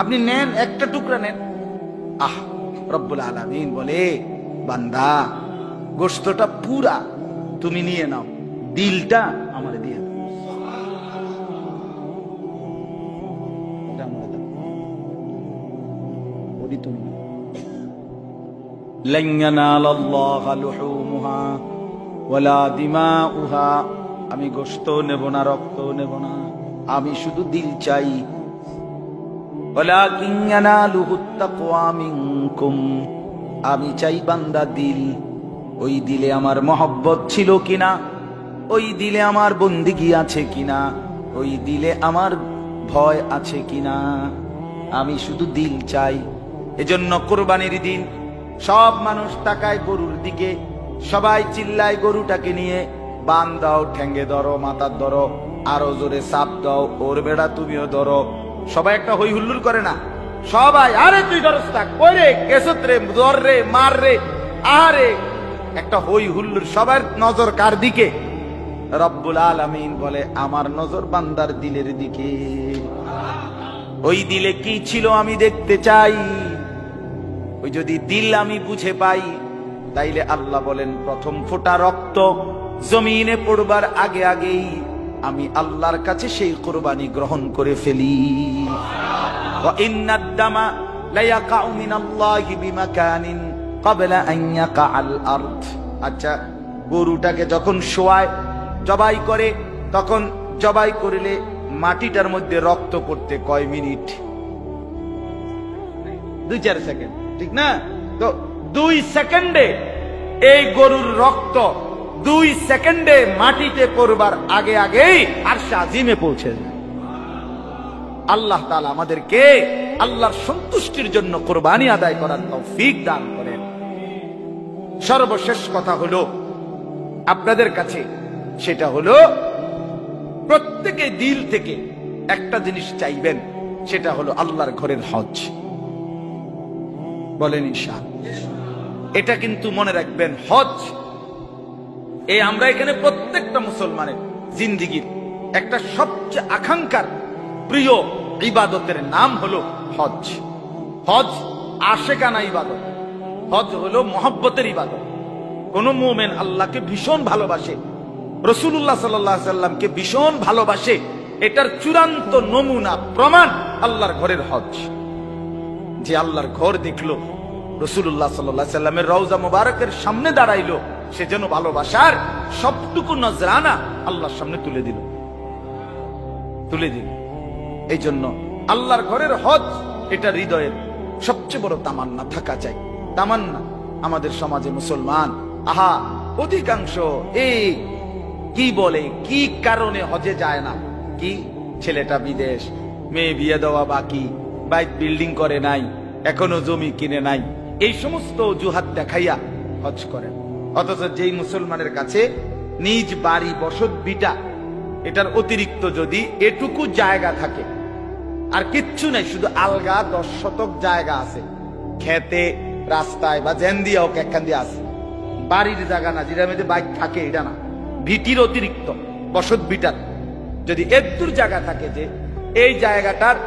আপনি নেন, একটা টুকরা নেন। আহ, রব্বুল আলামিন বলে, বান্দা গোশতটা পুরা তুমি নিয়ে নাও, দিলটা আমারে দিয়ে দাও। لن ينال الله لحومها ولا دماؤها, আমি গোশত নেব না, রক্ত নেব না, আমি শুধু দিল চাই। ওয়ালাকিন ইয়ানালুহুত তাকওয়া মিনকুম, আমি চাই বান্দা দিল, ওই দিলে আমার মহব্বত ছিল কিনা, ওই দিলে আমার বন্দিগি আছে কিনা, ওই দিলে আমার ভয় আছে কিনা, আমি শুধু দিল চাই। এজন্য কোরবানির দিন সব মানুষ তাকায় গরুর দিকে, সবাই চিল্লায় গরুটাকে নিয়ে, বান দাও, ঠ্যাঙ্গে ধরো, মাথার ধরো, আরো জোরে চাপ দাও, ওর বেড়া তুমিও ধরো। সবাই একটা হই হুল্লোড় করে না? সবাই আরে তুই ধরস থাক, ওরে কেসত রে, ধর রে, মার রে, আরে একটা হই হুল্লোড়। সবার নজর কার দিকে? রব্বুল আলামিন বলে, আমার নজর বান্দার দিলের দিকে। ওই দিলে কি ছিল আমি দেখতে চাই। ওই যদি দিল আমি বুঝে পাই, তাইলে আল্লাহ বলেন, প্রথম ফোঁটা রক্ত জমিনে পড়বার আগে আগেই আমি আল্লাহর কাছে সেই কোরবানি গ্রহণ করে ফেলি। ওয়া ইন্নাদ দামা লা ইয়াকাউ মিনাল্লাহি বিমাকানিন ক্বাবলা আন ইয়াকাআল আরদ। আচ্ছা, গরুটাকে যখন শোয়ায়, জবাই করে, তখন জবাই করলে মাটিটার মধ্যে রক্ত পড়তে কয় মিনিট? 2-4 সেকেন্ড, ঠিক না? তো 2 সেকেন্ডে এই গরুর রক্ত 2 সেকেন্ডে মাটিতে পড়বার আগে আগেই আরশে আজিমে পৌঁছে যায়। আল্লাহ তাআলা আমাদেরকে আল্লাহর সন্তুষ্টির জন্য কোরবানি আদায় করার তৌফিক দান করেন। সর্বশেষ কথা হলো আপনাদের কাছে, সেটা হলো প্রত্যেকে দিল থেকে একটা জিনিস চাইবেন, সেটা হলো আল্লাহর ঘরের হজ। বলেন ইনশাআল্লাহ। এটা কিন্তু মনে রাখবেন, হজ এই আমরা এখানে প্রত্যেকটা মুসলমানের জিন্দেগির একটা সবচেয়ে আকাঙ্ক্ষার প্রিয় ইবাদতের নাম হলো হজ। হজ আশেকানা ইবাদত, হজ হলো মহব্বতের ইবাদত। কোন মুমিন আল্লাহকে ভীষণ ভালোবাসে, রাসূলুল্লাহ সাল্লাল্লাহু আলাইহি সাল্লামকে ভীষণ ভালোবাসে, এটার চূড়ান্ত নমুনা প্রমাণ আল্লাহর ঘরের হজ। যে আল্লাহর ঘর দেখলো, রাসূলুল্লাহ সাল্লাল্লাহু আলাইহি সাল্লামের রওজা মুবারকের সামনে দাঁড়াইলো, সে যেন ভালোবাসার সবটুকু নজরানা আল্লাহর সামনে তুলে দিল। এই জন্য আল্লাহর ঘরের হজ এটা হৃদয়ের সবচেয়ে বড় তামান্না থাকা চাই। তামান্না আমাদের সমাজে মুসলমান আহা অধিকাংশ এই কি বলে, কি কারণে হজে যায় না? কি ছেলেটা বিদেশ, মেয়ে বিয়ে দেওয়া বাকি, বাইক বিল্ডিং করে নাই, এখনো জমি কিনে নাই, এই সমস্ত অজুহাত দেখাইয়া হজ করেন। অথচ যেই মুসলমানের কাছে নিজ বাড়ি বসত ভিটা, এটার অতিরিক্ত যদি এটুকু জায়গা থাকে, আর কিচ্ছু নাই, শুধু আলগা 10 শতক জায়গা আছে, খেতে, রাস্তায় বা জেন দিয়া হোক একখান দিয়ে আছে, বাড়ির জায়গা না, যেটার মধ্যে বাইক থাকে এটা না, ভিটির অতিরিক্ত বসত ভিটার যদি এদূর জায়গা থাকে যে এই জায়গাটার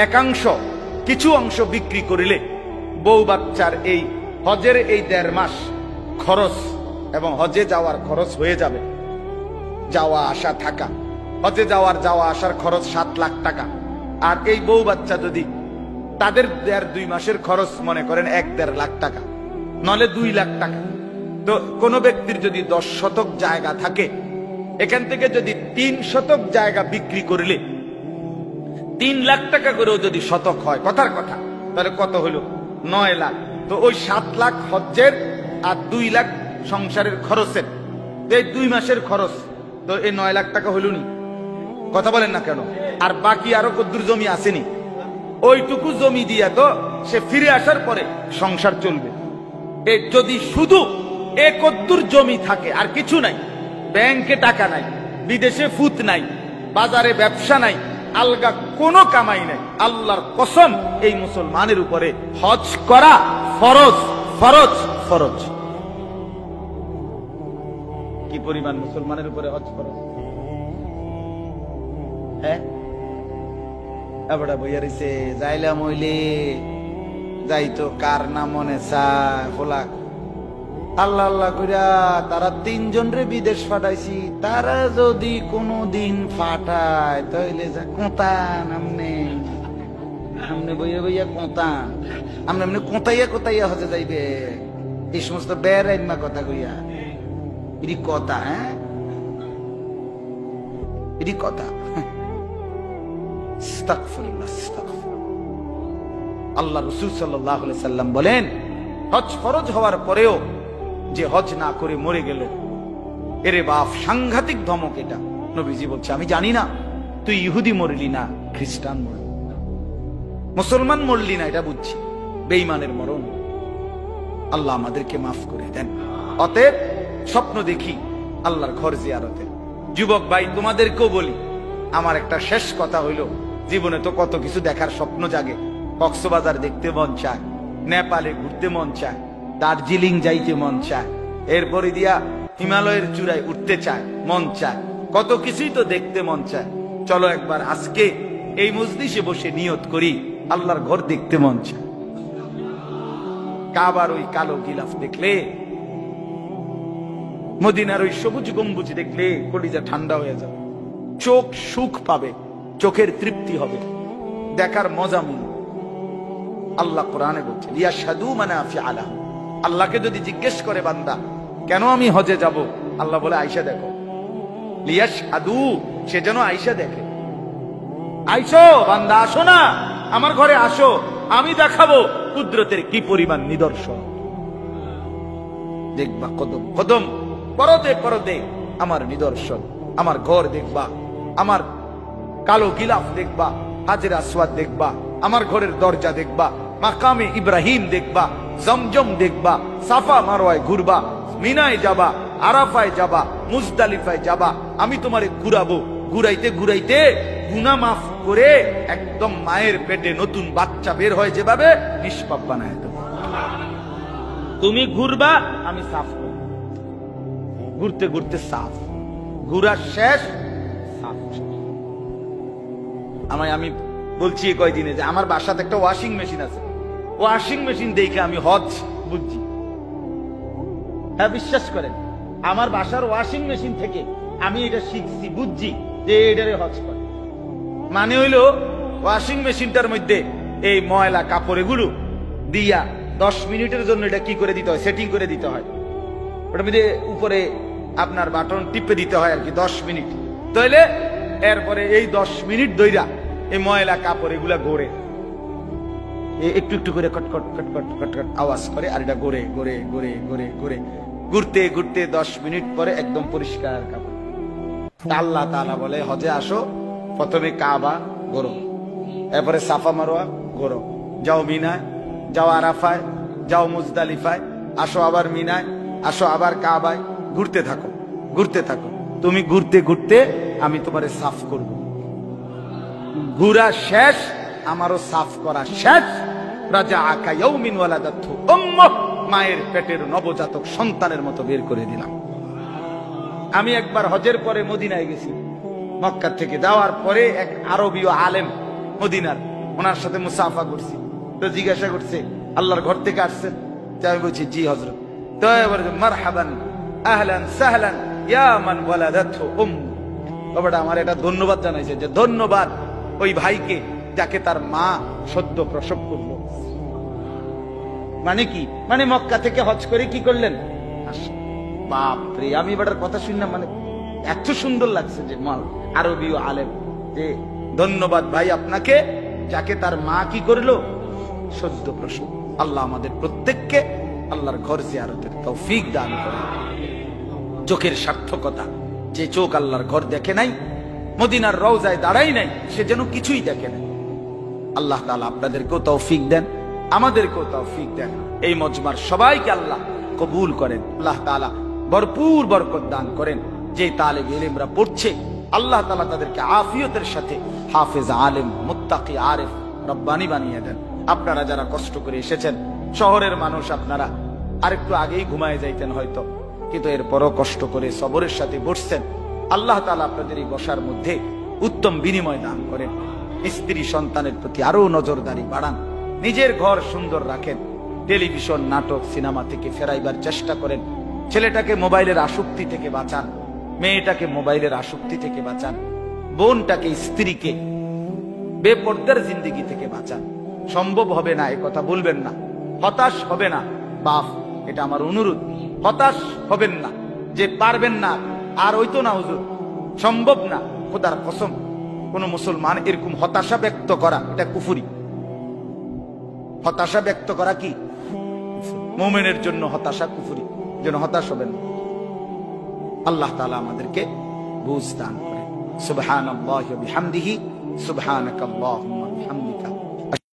একাংশ কিছু অংশ বিক্রি করিলে বউ বাচ্চার এই হজের এই 1.5 মাস খরচ এবং হজে যাওয়ার খরচ হয়ে যাবে। যাওয়া আসা থাকা, হজে যাওয়া আসার খরচ 7 লাখ টাকা। আর এই বউ বাচ্চা যদি তাদের 1.5-2 মাসের খরচ মনে করেন 1-1.5 লাখ টাকা, নলে 2 লাখ টাকা, তো কোন ব্যক্তির যদি 10 শতক জায়গা থাকে, এখান থেকে যদি 3 শতক জায়গা বিক্রি করলে 3 লাখ টাকা করেও যদি শতক হয়, কথার কথা, তাহলে কত হলো? 9 লাখ। তো ওই 7 লাখ হজ্জের আর 2 লাখ সংসারের খরচের, এই 2 মাসের খরচ, তো এই 9 লাখ টাকা হলো নি? কথা বলেন না কেন? আর বাকি আরো কদ্দুর জমি আসেনি, ওইটুকু জমি দিয়া তো সে ফিরে আসার পরে সংসার চলবে। যদি শুধু কদ্দুর জমি থাকে আর কিছু নাই, ব্যাংকে টাকা নাই, বিদেশে ফুত নাই, বাজারে ব্যবসা নাই, আলগা কোনো কামাই নাই, আল্লাহর কসম এই মুসলমানের উপরে হজ করা ফরজ, ফরজ, ফরজ। কি পরিমাণ মুসলমানের উপরে হজ ফরজ? হ্যাঁ, এবড়া বইয়া রইছে, যাইলাম হইলে যাইতো কার না মনে চায় ফোলা। আল্লাহ আল্লাহ কইরা তারা 3 জন রে বিদেশ পাঠাইছি, তারা যদি কোনদিন ফাটায় তাইলে যা কোতান আমনে আমনে বইয়া বইয়া কোতান আমনে আমনে কোতাইয়া কোতাইয়া হতে যাইবে। এই সমস্ত বেড়াইমা কথা কইয়া এটি কথা, হ্যাঁ এটি কথা। আস্তাগফিরুল্লাহ, আস্তাগফিরুল্লাহ। আল্লাহ রাসূল সাল্লাল্লাহু আলাইহি সাল্লাম বলেন, হজ ফরজ হওয়ার পরেও যে হজ না করে মরে গেল, এরে বাপ সাংঘাতিক ধমক এটা। নবীজি বলছে, আমি জানি না তুই ইহুদি মরলি না খ্রিস্টান মরলি, মুসলমান মরলি না, এটা বুঝছি, বেঈমানের মরণ। আল্লাহ আমাদেরকে মাফ করে দেন। অতএব স্বপ্ন দেখি আল্লাহর ঘর জিয়ারতের। যুবক ভাই, তোমাদেরকেও বলি, আমার একটা শেষ কথা হইল, জীবনে তো কত কিছু দেখার স্বপ্ন জাগে। কক্সবাজার দেখতে মন চায়, নেপালে ঘুরতে মন চায়, দার্জিলিং যাইতে মন চায়, এরপরে দিয়া হিমালয়ের চূড়ায় উঠতে চায়, মন চায়, কত কিছুই তো দেখতে মন চায়। চলো একবার আজকে এই মজলিসে বসে নিয়ত করি, আল্লাহর ঘর দেখতে মন চায়। কাবার ওই কালো গিলাফ দেখলে, মদিনার ওই সবুজ গম্বুজ দেখলে কলিজা ঠান্ডা হয়ে যাবে, চোখ সুখ পাবে, চোখের তৃপ্তি হবে, দেখার মজা মিলবে। আল্লাহ কোরআনে বলছে, লিয়াশহাদু মানাফিআ লাহুম। আল্লাহকে যদি জিজ্ঞেস করে বান্দা কেন আমি হজে যাব, আল্লাহ বলে আয়েশা দেখো। লিয়াশহাদু, সে যেন আয়েশা দেখে। আইসো বান্দা, আসো না আমার ঘরে, আসো, আমি দেখাবো কুদরতের কি পরিমাণ নিদর্শন। দেখবা কদম কদম, পরতে পরতে আমার নিদর্শন, আমার ঘর দেখবা, আমার কালো গিলাফ দেখবা, হাজের আসওয়াদ দেখবা, আমার ঘরের দরজা দেখবা, মাকামে ইব্রাহিম দেখবা, জমজম দেখবা, সাফা মারওয়ায় ঘুরবা, মিনায় যাবা, আরাফায় যাবা, মুজদালিফায় যাবা, আমি তোমারে ঘুরাবো। ঘুরাইতে ঘুরাইতে গুনাহ মাফ করে একদম মায়ের পেটে নতুন বাচ্চা বের হয় যেভাবে, নিষ্পাপ বানায় দেব। তুমি ঘুরবা, আমি সাফ করব। ঘুরতে ঘুরতে সাফ, ঘুরা শেষ, সাফ। আমি বলছি কয়দিনে যে আমার বাসাতে একটা ওয়াশিং মেশিন আছে, ওয়াশিং মেশিন দেখে আমি হজ বুঝছি। হ্যাঁ, বিশ্বাস করেন, আমার বাসার ওয়াশিং মেশিন থেকে আমি এটা শিখছি, বুঝছি যে এটারে হজ করে। মানে হইলো ওয়াশিং মেশিনটার মধ্যে এই ময়লা কাপড় এগুলো দিয়া 10 মিনিটের জন্য এটা কি করে দিতে হয়, সেটিং করে দিতে হয়। ওটার মধ্যে উপরে আপনার বাটন টিপে দিতে হয় আর কি, 10 মিনিট। তাইলে এরপরে এই 10 মিনিট ধইরা এই ময়লা কাপড় এগুলা গড়ে একটু একটু করে কটকট কটকট কটকট আওয়াজ করে, আর এটা গড়ে গড়ে গড়ে গড়ে গড়ে ঘুরতে ঘুরতে 10 মিনিট পরে একদম পরিষ্কার কাপড়। আল্লাহ তাআলা বলে, হজে আসো, প্রথমে কাবা গড়ো, এরপরে সাফা মারওয়া গড়ো, যাও মিনায়, যাও আরাফায়, যাও মুজদালিফায়, আসো আবার মিনায়, আসো আবার কাবায়, ঘুরতে থাকো, ঘুরতে থাকো। তুমি ঘুরতে ঘুরতে আমি তোমারে সাফ করব। ঘুরা শেষ, আমারও সাফ করা শেষ। রাজা আকা ইয়াউমিন ওয়ালাদাতহু উম্মুহ, মায়ের পেটের নবজাতক সন্তানের মতো বের করে দিলাম। আমি একবার হজের পরে মদিনায় গেছি, মক্কা থেকে যাওয়ার পরে এক আরবীয় আলেম মদিনার, ওনার সাথে মুসাফা করছি। তো জিজ্ঞাসা করছে, আল্লাহর ঘর থেকে আসছেন? আমি বলছি জি হযরত। তো এবার মারহাবান আহলান সাহলান ইয়া মান ওয়ালাদাতহু উম্মু। বাবাটা আমার এটা ধন্যবাদ জানাইছে, যে ধন্যবাদ ওই ভাইকে যাকে তার মা সদ্য প্রসব করলো। মানে কি? মানে মক্কা থেকে হজ করে কি করলেন? আসলেন। বাপরে, আমি এবার কথা শুনলাম, মানে এত সুন্দর লাগছে যে মাল আরবীয় আলেম, যে ধন্যবাদ ভাই আপনাকে, যাকে তার মা কি করলো, সদ্য প্রসব। আল্লাহ আমাদের প্রত্যেককে আল্লাহর ঘর জিয়ারতের তৌফিক দান করে। চোখের সার্থকতা, যে চোখ আল্লাহর ঘর দেখে নাই, মদিনার রওজায় দাঁড়াই নাই, সে যেন কিছুই দেখে নাই। আল্লাহ তাআলা আপনাদেরকেও তৌফিক দেন, আমাদেরকেও তৌফিক দেন। এই মজমার সবাইকে আল্লাহ কবুল করেন। আল্লাহ তাআলা ভরপুর বরকত দান করেন। যে তালেব ইলমরা পড়ছে, আল্লাহ তাআলা তাদেরকে আফিয়তের সাথে হাফেজ, আলেম, মুত্তাকি, আরেফ, রব্বানি বানিয়ে দেন। আপনারা যারা কষ্ট করে এসেছেন, শহরের মানুষ, আপনারা আরেকটু আগেই ঘুমায় যাইতেন হয়তো, কিন্তু এরপরও কষ্ট করে সবরের সাথে বসছেন। আল্লাহ তাআলা আপনাদের এই বসার মধ্যে উত্তম বিনিময় দান করেন। স্ত্রী সন্তানের প্রতি আরো নজরদারি বাড়ান, নিজের ঘর সুন্দর রাখেন, টেলিভিশন, নাটক, সিনেমা থেকে ফেরাইবার চেষ্টা করেন। ছেলেটাকে মোবাইলের আসক্তি থেকে বাঁচান, মেয়েটাকে মোবাইলের আসক্তি থেকে বাঁচান, বোনটাকে, স্ত্রীকে বেপর্দার জিন্দেগি থেকে বাঁচান। সম্ভব হবে না এ কথা বলবেন না, হতাশ হবে না বাপ, এটা আমার অনুরোধ। হতাশ হবেন না যে পারবেন না, আর হইতো না হুজুর, সম্ভব না। খোদার কসম, কোন মুসলমান এরকম হতাশা ব্যক্ত করা, এটা কুফরি। হতাশা ব্যক্ত করা কি মুমিনের জন্য হতাশা কুফরি, যেন হতাশ হবেন। আল্লাহ তাআলা আমাদেরকে বুঝ দান করেন। সুবহানাল্লাহি ওয়া বিহামদিহি, সুবহানাকাল্লাহুম্মা ওয়া বিহামদিকা,